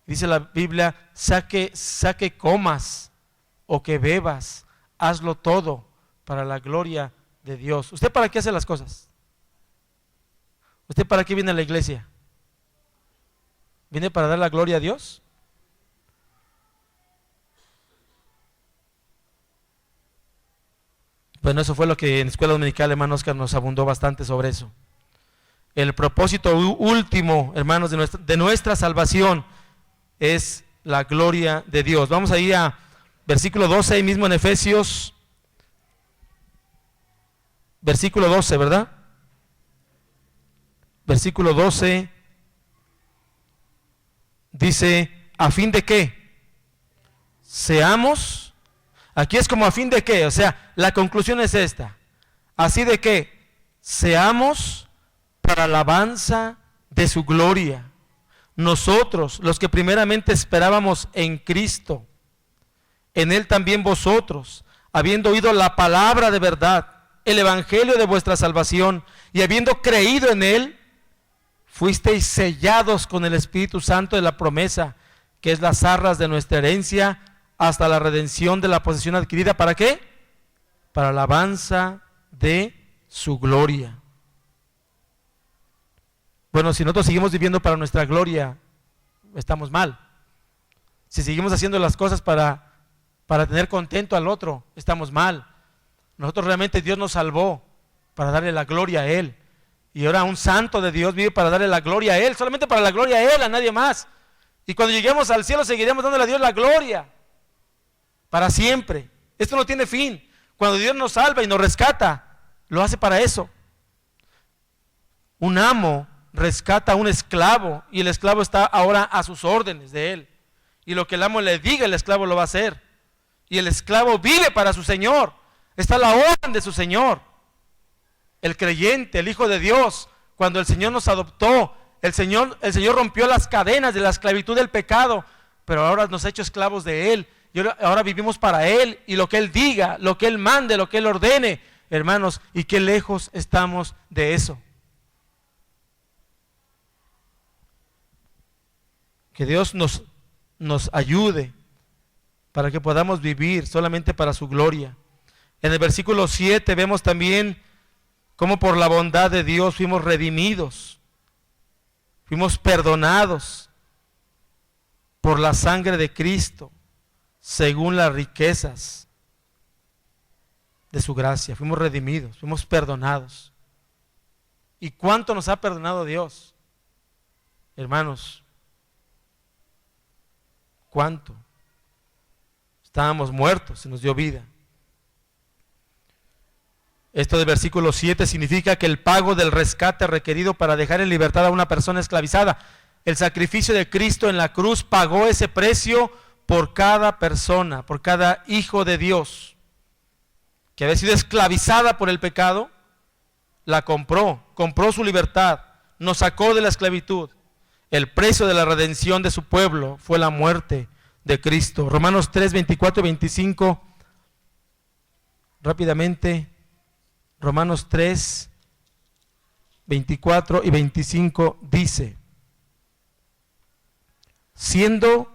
Speaker 1: Dice la Biblia, sea que comas o que bebas, hazlo todo para la gloria de Dios. ¿Usted para qué hace las cosas? ¿Usted para qué viene a la iglesia? ¿Viene para dar la gloria a Dios? Bueno, eso fue lo que en Escuela Dominical, hermano Oscar, nos abundó bastante sobre eso. El propósito último, hermanos, de nuestra salvación es la gloria de Dios. Vamos a ir a versículo 12, ahí mismo en Efesios, versículo 12, ¿verdad? Versículo 12 dice, ¿a fin de qué? Seamos, aquí es como a fin de qué, o sea, la conclusión es esta, así de que seamos para alabanza de su gloria. Nosotros, los que primeramente esperábamos en Cristo, en Él también vosotros, habiendo oído la palabra de verdad, el evangelio de vuestra salvación, y habiendo creído en Él, fuisteis sellados con el Espíritu Santo de la promesa, que es las arras de nuestra herencia, hasta la redención de la posesión adquirida. ¿Para qué? Para alabanza de su gloria. Bueno, si nosotros seguimos viviendo para nuestra gloria, estamos mal. Si seguimos haciendo las cosas para tener contento al otro, estamos mal. Nosotros realmente Dios nos salvó para darle la gloria a Él. Y ahora un santo de Dios vive para darle la gloria a Él, solamente para la gloria a Él, a nadie más. Y cuando lleguemos al cielo seguiremos dándole a Dios la gloria, para siempre. Esto no tiene fin. Cuando Dios nos salva y nos rescata, lo hace para eso. Un amo rescata a un esclavo y el esclavo está ahora a sus órdenes de él. Y lo que el amo le diga, el esclavo lo va a hacer. Y el esclavo vive para su Señor. Está a la orden de su Señor. El creyente, el Hijo de Dios, cuando el Señor nos adoptó, el Señor rompió las cadenas de la esclavitud del pecado, pero ahora nos ha hecho esclavos de Él. Y ahora vivimos para Él y lo que Él diga, lo que Él mande, lo que Él ordene, hermanos, y qué lejos estamos de eso. Que Dios nos ayude para que podamos vivir solamente para su gloria. En el versículo 7 vemos también cómo por la bondad de Dios fuimos redimidos, fuimos perdonados por la sangre de Cristo, según las riquezas de su gracia. Fuimos redimidos, fuimos perdonados. ¿Y cuánto nos ha perdonado Dios? Hermanos, ¿cuánto? Estábamos muertos, se nos dio vida. Esto del versículo 7 significa que el pago del rescate requerido para dejar en libertad a una persona esclavizada. El sacrificio de Cristo en la cruz pagó ese precio por cada persona, por cada hijo de Dios que había sido esclavizada por el pecado. La compró su libertad, nos sacó de la esclavitud. El precio de la redención de su pueblo fue la muerte de Cristo. Romanos 3, 24 y 25, rápidamente. Romanos 3, 24 y 25 dice: siendo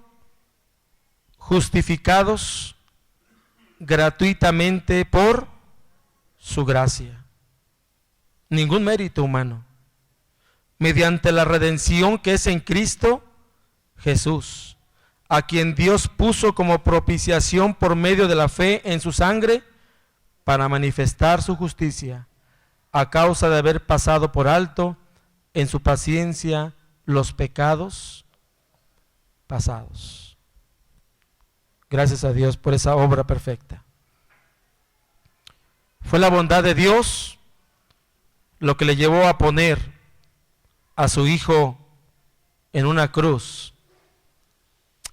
Speaker 1: justificados gratuitamente por su gracia, ningún mérito humano, mediante la redención que es en Cristo Jesús, a quien Dios puso como propiciación por medio de la fe en su sangre, para manifestar su justicia, a causa de haber pasado por alto en su paciencia los pecados pasados. Gracias a Dios por esa obra perfecta. Fue la bondad de Dios lo que le llevó a poner a su hijo en una cruz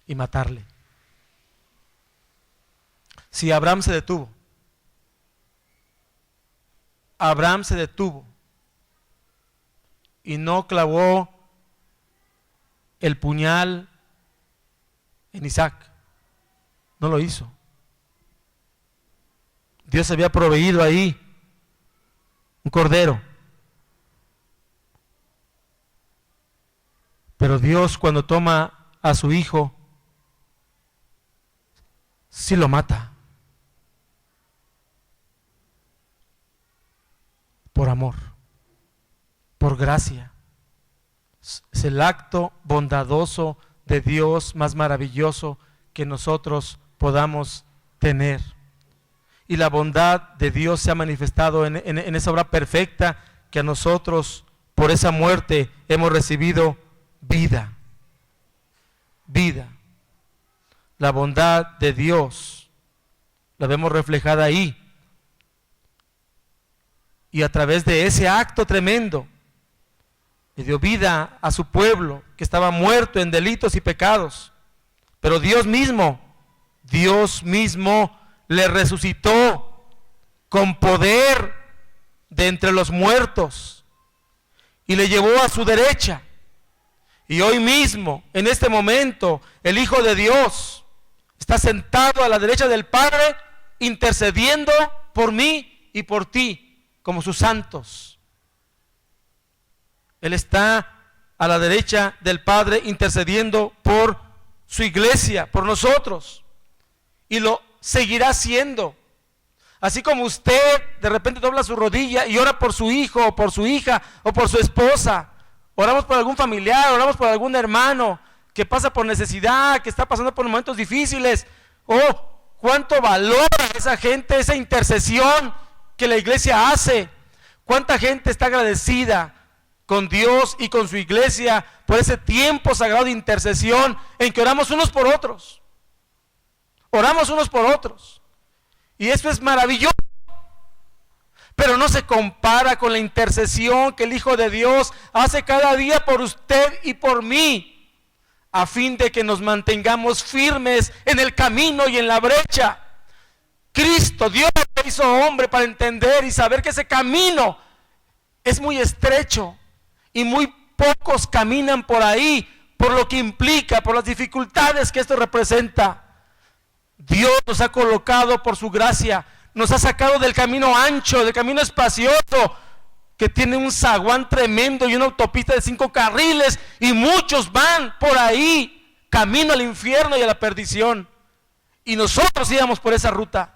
Speaker 1: y matarle. Si Abraham se detuvo, y no clavó el puñal en Isaac, no lo hizo. Dios había proveído ahí un cordero. Pero Dios, cuando toma a su hijo, sí lo mata. Por amor, por gracia. Es el acto bondadoso de Dios más maravilloso que nosotros podamos tener. Y la bondad de Dios se ha manifestado en esa obra perfecta, que a nosotros, por esa muerte, hemos recibido vida. Vida. La bondad de Dios la vemos reflejada ahí. Y a través de ese acto tremendo, le dio vida a su pueblo que estaba muerto en delitos y pecados. Pero Dios mismo le resucitó con poder de entre los muertos y le llevó a su derecha. Y hoy mismo, en este momento, el Hijo de Dios está sentado a la derecha del Padre, intercediendo por mí y por ti, como sus santos. Él está a la derecha del Padre intercediendo por su iglesia, por nosotros, y lo seguirá haciendo. Así como usted de repente dobla su rodilla y ora por su hijo o por su hija o por su esposa, oramos por algún familiar, oramos por algún hermano que pasa por necesidad, que está pasando por momentos difíciles. Oh, cuánto valora esa gente, esa intercesión que la iglesia hace. Cuánta gente está agradecida con Dios y con su iglesia por ese tiempo sagrado de intercesión en que oramos unos por otros. Oramos unos por otros. Y eso es maravilloso. Pero no se compara con la intercesión que el Hijo de Dios hace cada día por usted y por mí, a fin de que nos mantengamos firmes en el camino y en la brecha. Cristo, Dios, se hizo hombre para entender y saber que ese camino es muy estrecho y muy pocos caminan por ahí, por lo que implica, por las dificultades que esto representa. Dios nos ha colocado por su gracia, nos ha sacado del camino ancho, del camino espacioso, que tiene un zaguán tremendo y una autopista de 5 carriles, y muchos van por ahí, camino al infierno y a la perdición. Y nosotros íbamos por esa ruta.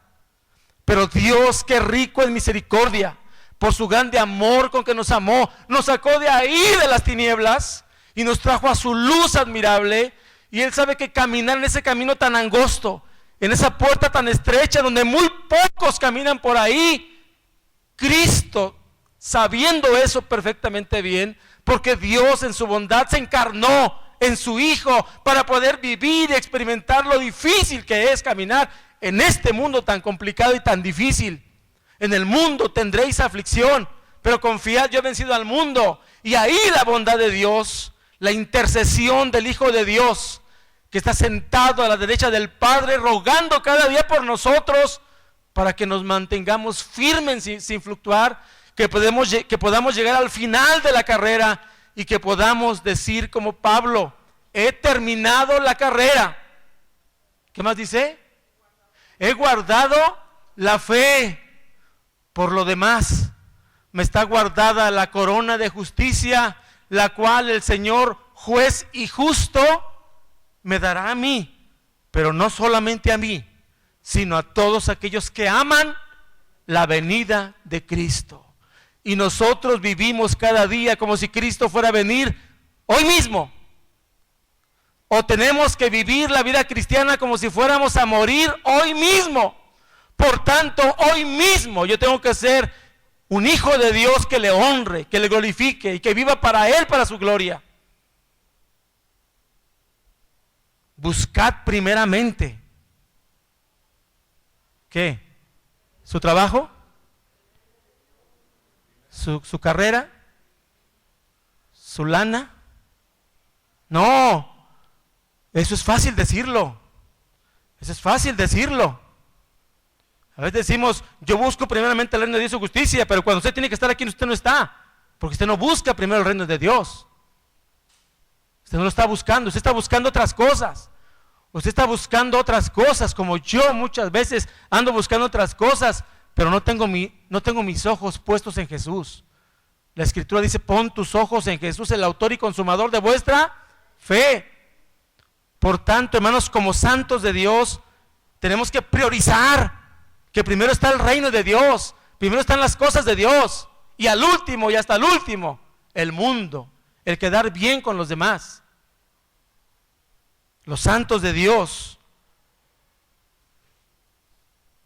Speaker 1: Pero Dios, que rico en misericordia, por su grande amor con que nos amó, nos sacó de ahí, de las tinieblas, y nos trajo a su luz admirable. Y Él sabe que caminar en ese camino tan angosto, en esa puerta tan estrecha, donde muy pocos caminan por ahí, Cristo, sabiendo eso perfectamente bien, porque Dios en su bondad se encarnó en su Hijo para poder vivir y experimentar lo difícil que es caminar en este mundo tan complicado y tan difícil. En el mundo tendréis aflicción, pero confiad, yo he vencido al mundo. Y ahí la bondad de Dios, la intercesión del Hijo de Dios, que está sentado a la derecha del Padre, rogando cada día por nosotros, para que nos mantengamos firmes sin fluctuar, que podamos llegar al final de la carrera y que podamos decir como Pablo: he terminado la carrera. ¿Qué más dice? He guardado la fe. Por lo demás, me está guardada la corona de justicia, la cual el Señor, juez y justo, me dará a mí, pero no solamente a mí, sino a todos aquellos que aman la venida de Cristo. Y nosotros vivimos cada día como si Cristo fuera a venir hoy mismo. O tenemos que vivir la vida cristiana como si fuéramos a morir hoy mismo. Por tanto, hoy mismo yo tengo que ser un hijo de Dios que le honre, que le glorifique y que viva para Él, para su gloria. Buscad primeramente, ¿qué? ¿Su trabajo? ¿Su carrera? ¿Su lana? No, eso es fácil decirlo. Eso es fácil decirlo. A veces decimos: yo busco primeramente el reino de Dios y su justicia, pero cuando usted tiene que estar aquí, usted no está, porque usted no busca primero el reino de Dios. Usted no lo está buscando, usted está buscando otras cosas. Usted está buscando otras cosas, como yo muchas veces ando buscando otras cosas, pero no tengo mis ojos puestos en Jesús. La Escritura dice: pon tus ojos en Jesús, el autor y consumador de vuestra fe. Por tanto, hermanos, como santos de Dios, tenemos que priorizar que primero está el reino de Dios, primero están las cosas de Dios, y al último y hasta el último, el mundo, el quedar bien con los demás. Los santos de Dios,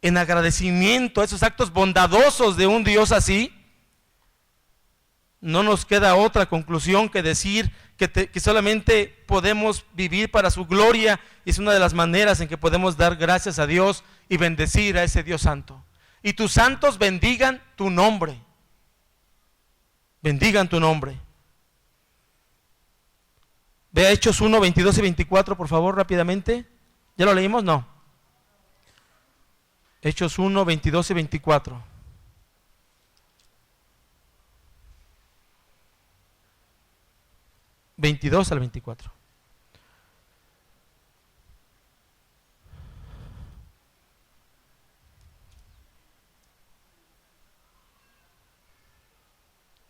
Speaker 1: en agradecimiento a esos actos bondadosos de un Dios así, no nos queda otra conclusión que decir que solamente podemos vivir para su gloria, y es una de las maneras en que podemos dar gracias a Dios y bendecir a ese Dios santo. Y tus santos bendigan tu nombre. Bendigan tu nombre. Vea Hechos 1, 22 y 24, por favor, rápidamente. ¿Ya lo leímos? No. Hechos 1, 22 y 24. ¿22 al 24?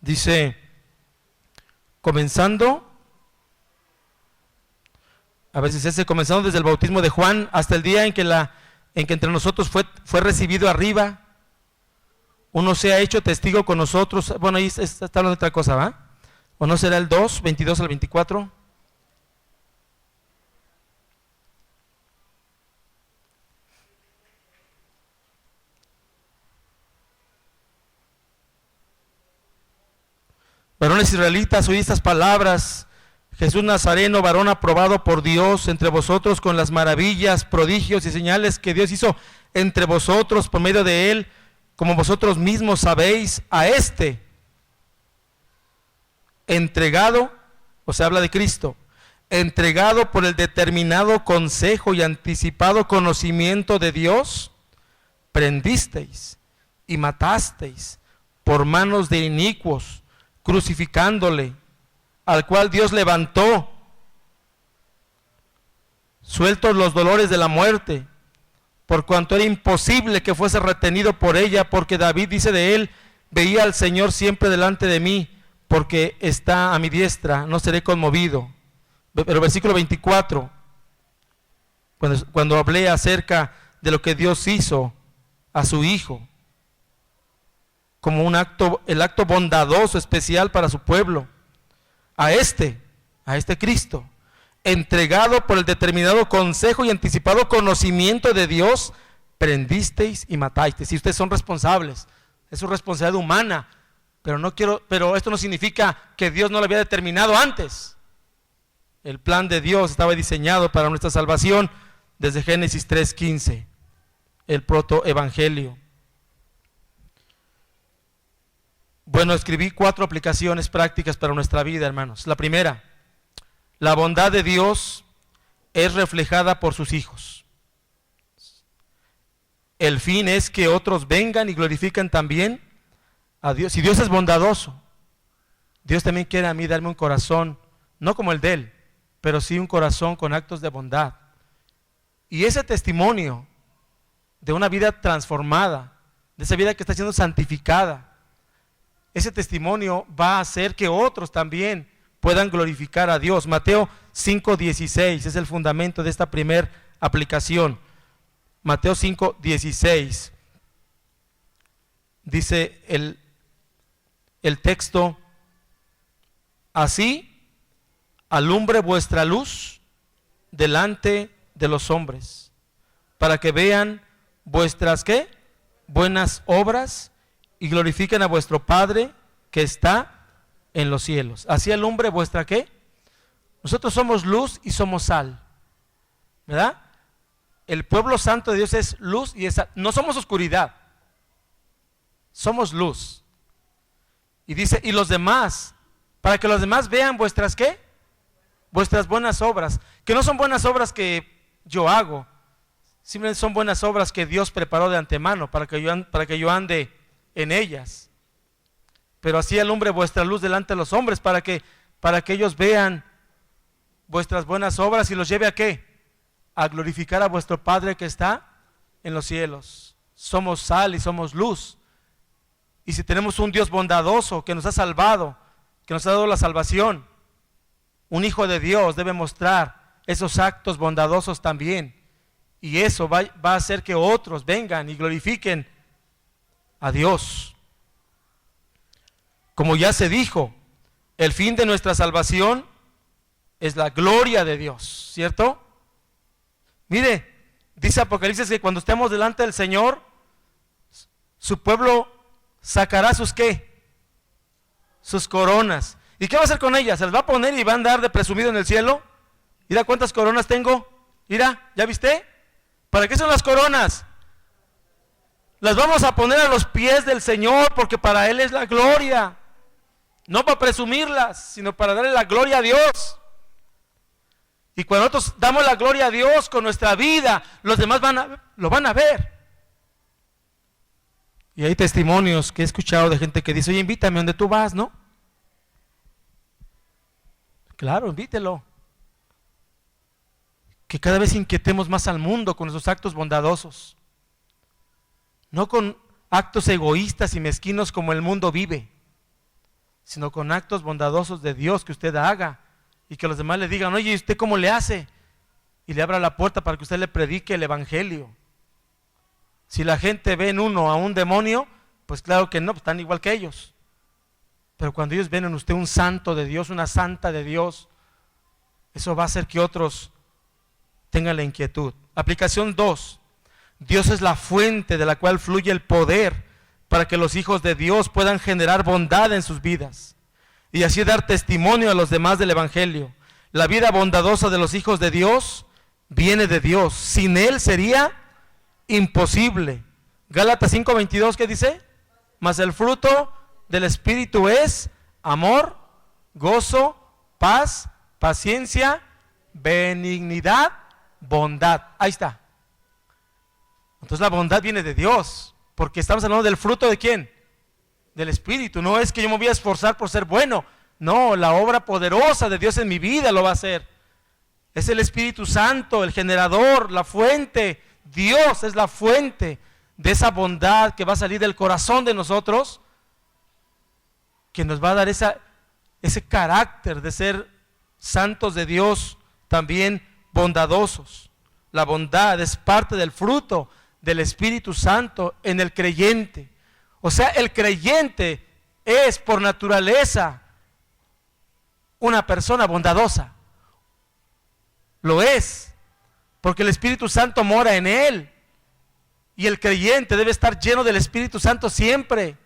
Speaker 1: Dice, comenzando desde el bautismo de Juan hasta el día en que entre nosotros fue recibido arriba, uno se ha hecho testigo con nosotros. Bueno, ahí está hablando de otra cosa, ¿va? ¿O no será el 2, 22 al 24? Varones israelitas, oí estas palabras: Jesús Nazareno, varón aprobado por Dios entre vosotros con las maravillas, prodigios y señales que Dios hizo entre vosotros por medio de él, como vosotros mismos sabéis. A este entregado, o sea, habla de Cristo, entregado por el determinado consejo y anticipado conocimiento de Dios, prendisteis y matasteis por manos de inicuos, crucificándole, al cual Dios levantó, sueltos los dolores de la muerte, por cuanto era imposible que fuese retenido por ella, porque David dice de él: veía al Señor siempre delante de mí, porque está a mi diestra, no seré conmovido. Pero versículo 24, cuando hablé acerca de lo que Dios hizo a su Hijo, como el acto bondadoso especial para su pueblo, a este Cristo, entregado por el determinado consejo y anticipado conocimiento de Dios, prendisteis y matasteis. Si ustedes son responsables, es su responsabilidad humana, pero esto no significa que Dios no lo había determinado antes. El plan de Dios estaba diseñado para nuestra salvación desde Génesis 3:15, el protoevangelio. Bueno, escribí 4 aplicaciones prácticas para nuestra vida, hermanos. La primera, la bondad de Dios es reflejada por sus hijos. El fin es que otros vengan y glorifiquen también a Dios. Si Dios es bondadoso, Dios también quiere a mí darme un corazón, no como el de Él, pero sí un corazón con actos de bondad. Y ese testimonio de una vida transformada, de esa vida que está siendo santificada, ese testimonio va a hacer que otros también puedan glorificar a Dios. Mateo 5:16 es el fundamento de esta primera aplicación. Mateo 5:16 dice el texto: así alumbre vuestra luz delante de los hombres, para que vean vuestras ¿qué? Buenas obras y glorifiquen a vuestro Padre que está en los cielos. Así alumbre vuestra ¿qué? Nosotros somos luz y somos sal, ¿verdad? El pueblo santo de Dios es luz y es sal. No somos oscuridad, somos luz. Y dice, y los demás, para que los demás vean vuestras ¿qué? Vuestras buenas obras, que no son buenas obras que yo hago, simplemente son buenas obras que Dios preparó de antemano para que yo ande en ellas. Pero así alumbre vuestra luz delante de los hombres, para que ellos vean vuestras buenas obras y los lleve a ¿qué? A glorificar a vuestro Padre que está en los cielos. Somos sal y somos luz. Y si tenemos un Dios bondadoso que nos ha salvado, que nos ha dado la salvación, un hijo de Dios debe mostrar esos actos bondadosos también. Y eso va a hacer que otros vengan y glorifiquen a Dios. Como ya se dijo, el fin de nuestra salvación es la gloria de Dios, ¿cierto? Mire, dice Apocalipsis que cuando estemos delante del Señor, su pueblo sacará sus ¿qué? Sus coronas. ¿Y qué va a hacer con ellas? ¿Se las va a poner y va a andar de presumido en el cielo? Mira cuántas coronas tengo. Mira, ¿ya viste? ¿Para qué son las coronas? Las vamos a poner a los pies del Señor, porque para Él es la gloria. No para presumirlas, sino para darle la gloria a Dios. Y cuando nosotros damos la gloria a Dios con nuestra vida, los demás lo van a ver. Y hay testimonios que he escuchado de gente que dice, oye, invítame donde tú vas, ¿no? Claro, invítelo. Que cada vez inquietemos más al mundo con esos actos bondadosos. No con actos egoístas y mezquinos como el mundo vive, sino con actos bondadosos de Dios que usted haga y que los demás le digan, oye, ¿y usted cómo le hace? Y le abra la puerta para que usted le predique el evangelio. Si la gente ve en uno a un demonio, pues claro que no, pues están igual que ellos. Pero cuando ellos ven en usted un santo de Dios, una santa de Dios, eso va a hacer que otros tengan la inquietud. Aplicación 2. Dios es la fuente de la cual fluye el poder para que los hijos de Dios puedan generar bondad en sus vidas y así dar testimonio a los demás del evangelio. La vida bondadosa de los hijos de Dios viene de Dios. Sin Él sería imposible. Gálatas 5:22, ¿qué dice? Mas el fruto del Espíritu es amor, gozo, paz, paciencia, benignidad, bondad. Ahí está. Entonces la bondad viene de Dios, porque estamos hablando del fruto ¿de quién? Del Espíritu. No es que yo me voy a esforzar por ser bueno. No, la obra poderosa de Dios en mi vida lo va a hacer. Es el Espíritu Santo, el generador, la fuente. Dios es la fuente de esa bondad que va a salir del corazón de nosotros, que nos va a dar ese carácter de ser santos de Dios, también bondadosos. La bondad es parte del fruto del Espíritu Santo en el creyente. O sea, el creyente es por naturaleza una persona bondadosa. Lo es, porque el Espíritu Santo mora en él. Y el creyente debe estar lleno del Espíritu Santo siempre.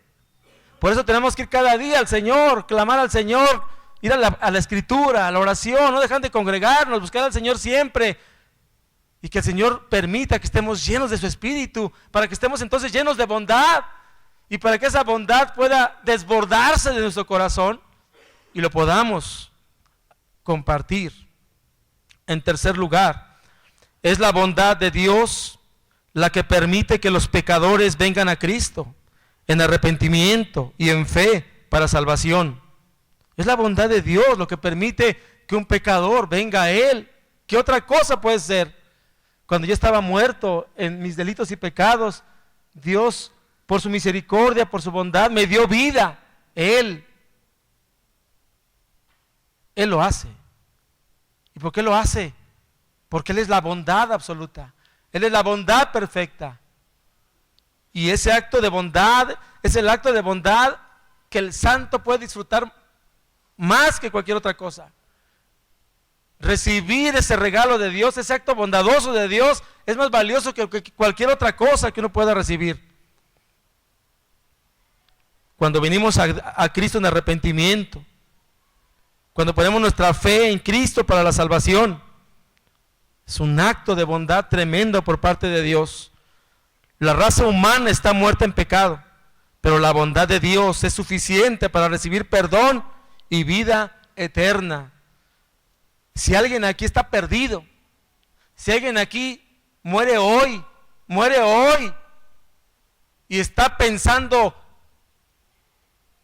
Speaker 1: Por eso tenemos que ir cada día al Señor, clamar al Señor, ir a la Escritura, a la oración, no dejar de congregarnos, buscar al Señor siempre. Y que el Señor permita que estemos llenos de su Espíritu, para que estemos entonces llenos de bondad. y para que esa bondad pueda desbordarse de nuestro corazón y lo podamos compartir. En tercer lugar, es la bondad de Dios la que permite que los pecadores vengan a Cristo en arrepentimiento y en fe para salvación. Es la bondad de Dios lo que permite que un pecador venga a Él. ¿Qué otra cosa puede ser? Cuando yo estaba muerto en mis delitos y pecados, Dios, por su misericordia, por su bondad, me dio vida. Él lo hace. ¿Y por qué lo hace? Porque Él es la bondad absoluta. Él es la bondad perfecta. Y ese acto de bondad es el acto de bondad que el santo puede disfrutar más que cualquier otra cosa. Recibir ese regalo de Dios, ese acto bondadoso de Dios, es más valioso que cualquier otra cosa que uno pueda recibir. Cuando venimos a Cristo en arrepentimiento, cuando ponemos nuestra fe en Cristo para la salvación, es un acto de bondad tremendo por parte de Dios. La raza humana está muerta en pecado, pero la bondad de Dios es suficiente para recibir perdón y vida eterna. Si alguien aquí está perdido, si alguien aquí muere hoy, y está pensando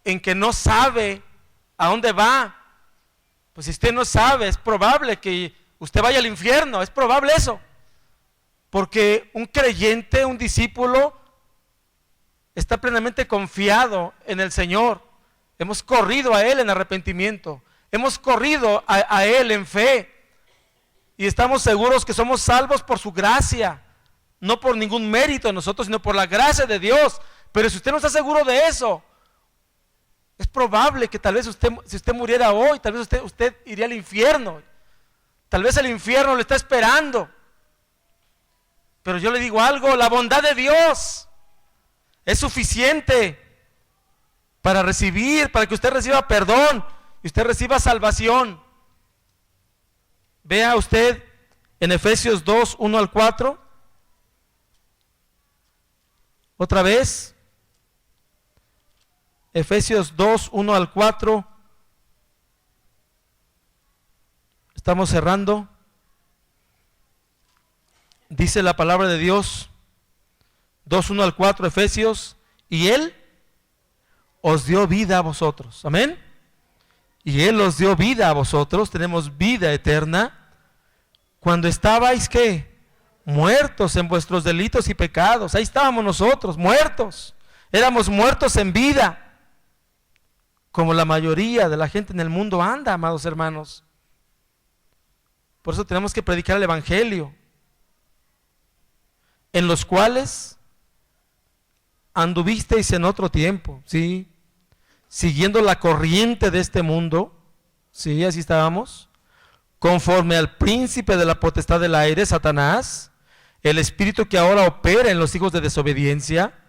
Speaker 1: en que no sabe a dónde va, pues si usted no sabe, es probable que usted vaya al infierno, es probable eso. Porque un creyente, un discípulo, está plenamente confiado en el Señor. Hemos corrido a Él en arrepentimiento. Hemos corrido a Él en fe. Y estamos seguros que somos salvos por su gracia. No por ningún mérito de nosotros, sino por la gracia de Dios. Pero si usted no está seguro de eso, es probable que tal vez si usted muriera hoy, tal vez usted iría al infierno. Tal vez el infierno le está esperando. Pero yo le digo algo, la bondad de Dios es suficiente para que usted reciba perdón y usted reciba salvación. Vea usted en Efesios 2, 1 al 4. Otra vez. Efesios 2, 1 al 4. Estamos cerrando. Dice la palabra de Dios, 2, 1 al 4, Efesios, y Él os dio vida a vosotros, amén. Y Él os dio vida a vosotros, tenemos vida eterna, cuando estabais, ¿qué? Muertos en vuestros delitos y pecados. Ahí estábamos nosotros, muertos. Éramos muertos en vida, como la mayoría de la gente en el mundo anda, amados hermanos. Por eso tenemos que predicar el Evangelio, en los cuales anduvisteis en otro tiempo, ¿sí? Siguiendo la corriente de este mundo, ¿sí? Así estábamos, conforme al príncipe de la potestad del aire, Satanás, el espíritu que ahora opera en los hijos de desobediencia,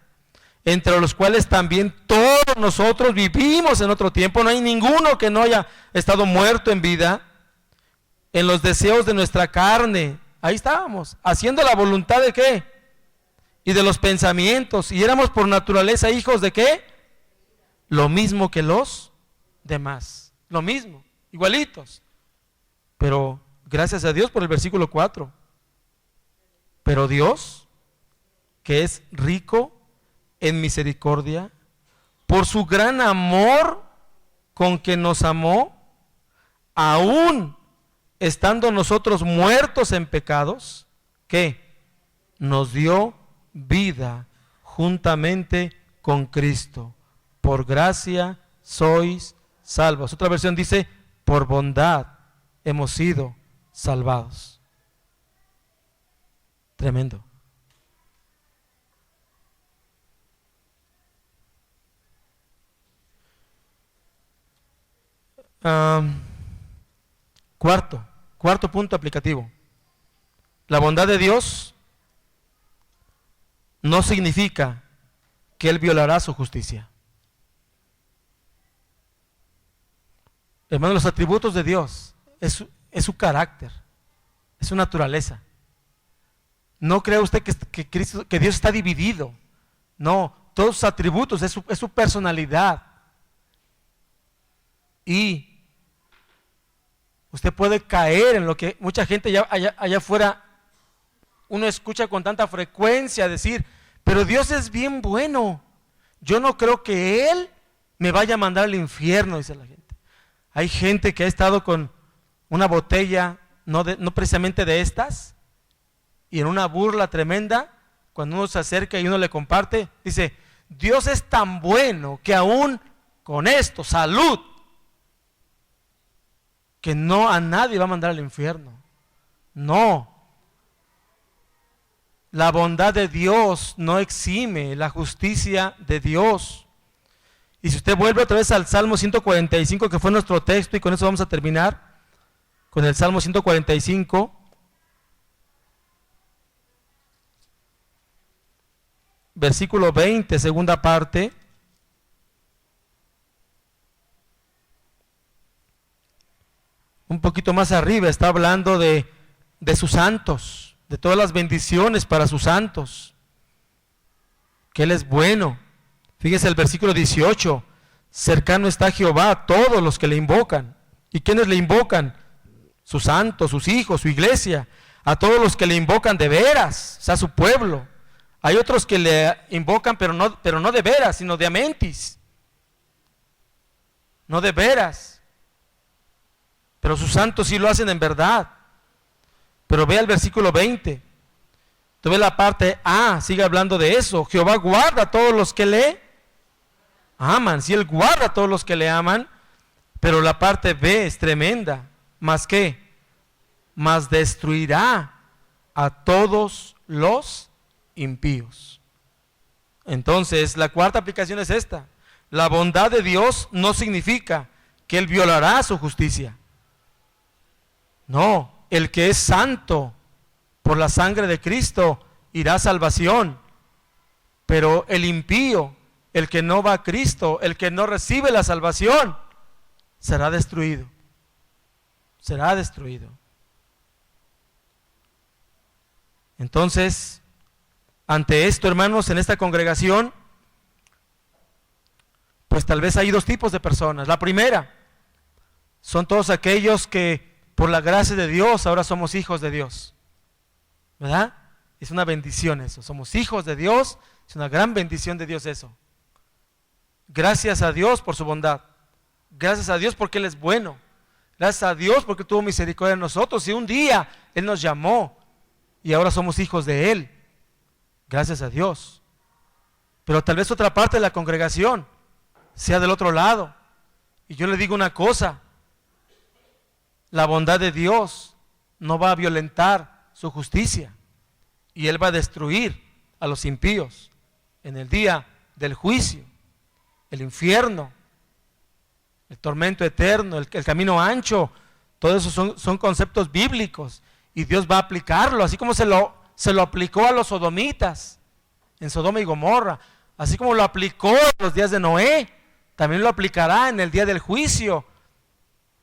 Speaker 1: entre los cuales también todos nosotros vivimos en otro tiempo. No hay ninguno que no haya estado muerto en vida, en los deseos de nuestra carne. Ahí estábamos, haciendo la voluntad de ¿qué? Y de los pensamientos, y éramos por naturaleza hijos de ¿qué? Lo mismo que los demás, lo mismo, igualitos. Pero gracias a Dios por el versículo 4. Pero Dios, que es rico en misericordia, por su gran amor con que nos amó, aún estando nosotros muertos en pecados, ¿qué? Nos dio vida juntamente con Cristo. Por gracia sois salvos. Otra versión dice, por bondad hemos sido salvados. Tremendo. Cuarto punto aplicativo. La bondad de Dios no significa que Él violará su justicia. Hermanos, los atributos de Dios es su carácter, es su naturaleza. No crea usted que Dios está dividido. No, todos sus atributos, es su personalidad. Y usted puede caer en lo que mucha gente allá afuera, uno escucha con tanta frecuencia decir, pero Dios es bien bueno, yo no creo que Él me vaya a mandar al infierno, dice la gente. Hay gente que ha estado con una botella, no precisamente de estas, y en una burla tremenda, cuando uno se acerca y uno le comparte, dice, Dios es tan bueno que aún con esto, salud, que no a nadie va a mandar al infierno. No. La bondad de Dios no exime la justicia de Dios. Y si usted vuelve otra vez al Salmo 145, que fue nuestro texto, y con eso vamos a terminar, con el Salmo 145, versículo 20, segunda parte. Un poquito más arriba está hablando de sus santos, de todas las bendiciones para sus santos, que Él es bueno. Fíjese el versículo 18, cercano está Jehová a todos los que le invocan. ¿Y quiénes le invocan? Sus santos, sus hijos, su iglesia, a todos los que le invocan de veras, o sea, su pueblo. Hay otros que le invocan, pero no de veras, sino de amentis, no de veras. Pero sus santos sí lo hacen en verdad. Pero vea el versículo 20. Tú ves la parte A, sigue hablando de eso. Jehová guarda a todos los que le aman. Sí, Él guarda a todos los que le aman. Pero la parte B es tremenda. ¿Más qué? Mas destruirá a todos los impíos. Entonces, la cuarta aplicación es esta. La bondad de Dios no significa que Él violará su justicia. No, el que es santo por la sangre de Cristo irá a salvación, pero el impío, el que no va a Cristo, el que no recibe la salvación, será destruido. Será destruido. Entonces, ante esto, hermanos, en esta congregación, pues tal vez hay dos tipos de personas. La primera, son todos aquellos que por la gracia de Dios ahora somos hijos de Dios, ¿verdad? Es una bendición eso, somos hijos de Dios, es una gran bendición de Dios eso. Gracias a Dios por su bondad, gracias a Dios porque Él es bueno, gracias a Dios porque tuvo misericordia de nosotros y un día Él nos llamó y ahora somos hijos de Él, gracias a Dios. Pero tal vez otra parte de la congregación sea del otro lado, y yo le digo una cosa: la bondad de Dios no va a violentar su justicia, y Él va a destruir a los impíos en el día del juicio, el infierno, el tormento eterno, el camino ancho. Todo eso son conceptos bíblicos, y Dios va a aplicarlo, así como se lo aplicó a los sodomitas en Sodoma y Gomorra, así como lo aplicó en los días de Noé, también lo aplicará en el día del juicio.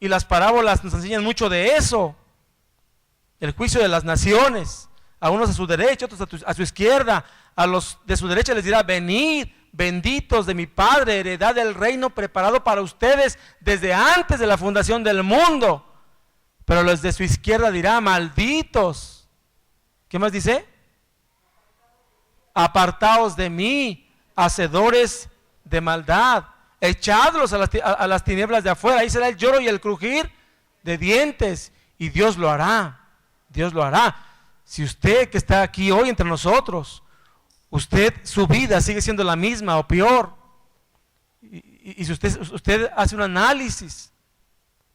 Speaker 1: Y las parábolas nos enseñan mucho de eso. El juicio de las naciones, a unos a su derecha, otros a su izquierda. A los de su derecha les dirá: venid, benditos de mi Padre, heredad del reino preparado para ustedes desde antes de la fundación del mundo. Pero los de su izquierda dirá: malditos. ¿Qué más dice? Apartaos de mí, hacedores de maldad. Echadlos a las tinieblas de afuera, ahí será el lloro y el crujir de dientes, y Dios lo hará, Dios lo hará. Si usted que está aquí hoy entre nosotros, su vida sigue siendo la misma o peor, y si usted hace un análisis,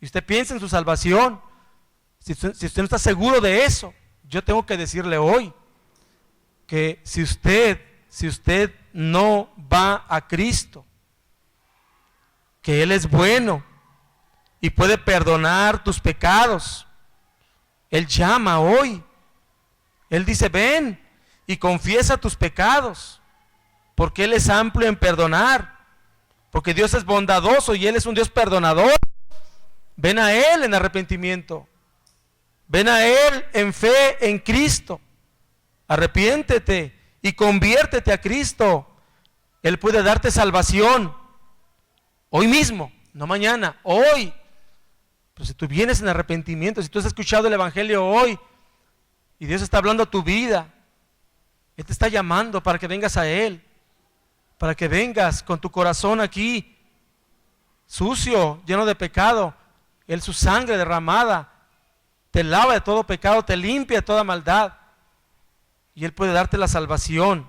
Speaker 1: y usted piensa en su salvación, si usted no está seguro de eso, yo tengo que decirle hoy, que si usted no va a Cristo, que Él es bueno y puede perdonar tus pecados. Él llama hoy. Él dice: ven y confiesa tus pecados, porque Él es amplio en perdonar, porque Dios es bondadoso y Él es un Dios perdonador. Ven a Él en arrepentimiento, ven a Él en fe en Cristo. Arrepiéntete y conviértete a Cristo. Él puede darte salvación hoy mismo, no mañana, hoy. Pero si tú vienes en arrepentimiento, si tú has escuchado el Evangelio hoy y Dios está hablando a tu vida, Él te está llamando para que vengas a Él, para que vengas con tu corazón aquí, sucio, lleno de pecado. Él, su sangre derramada, te lava de todo pecado, te limpia de toda maldad. Y Él puede darte la salvación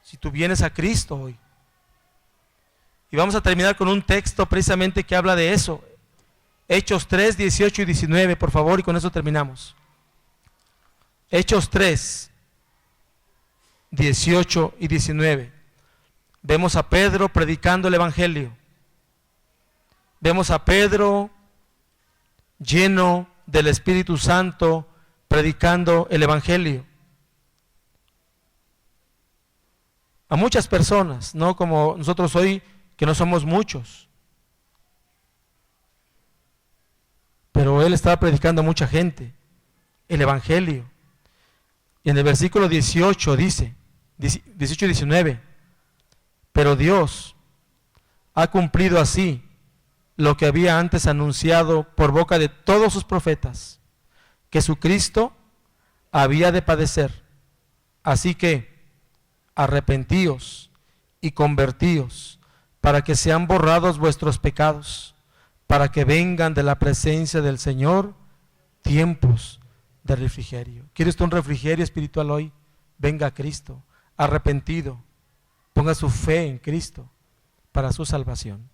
Speaker 1: si tú vienes a Cristo hoy. Y vamos a terminar con un texto precisamente que habla de eso. Hechos 3, 18 y 19, por favor, y con eso terminamos. Hechos 3, 18 y 19. Vemos a Pedro predicando el Evangelio. Vemos a Pedro lleno del Espíritu Santo predicando el Evangelio. A muchas personas, no como nosotros hoy, que no somos muchos. Pero él estaba predicando a mucha gente el Evangelio. Y en el versículo 18 dice, 18 y 19, pero Dios ha cumplido así lo que había antes anunciado por boca de todos sus profetas, que su Cristo había de padecer. Así que arrepentíos y convertíos, para que sean borrados vuestros pecados, para que vengan de la presencia del Señor tiempos de refrigerio. ¿Quiere usted un refrigerio espiritual hoy? Venga a Cristo, arrepentido, ponga su fe en Cristo para su salvación.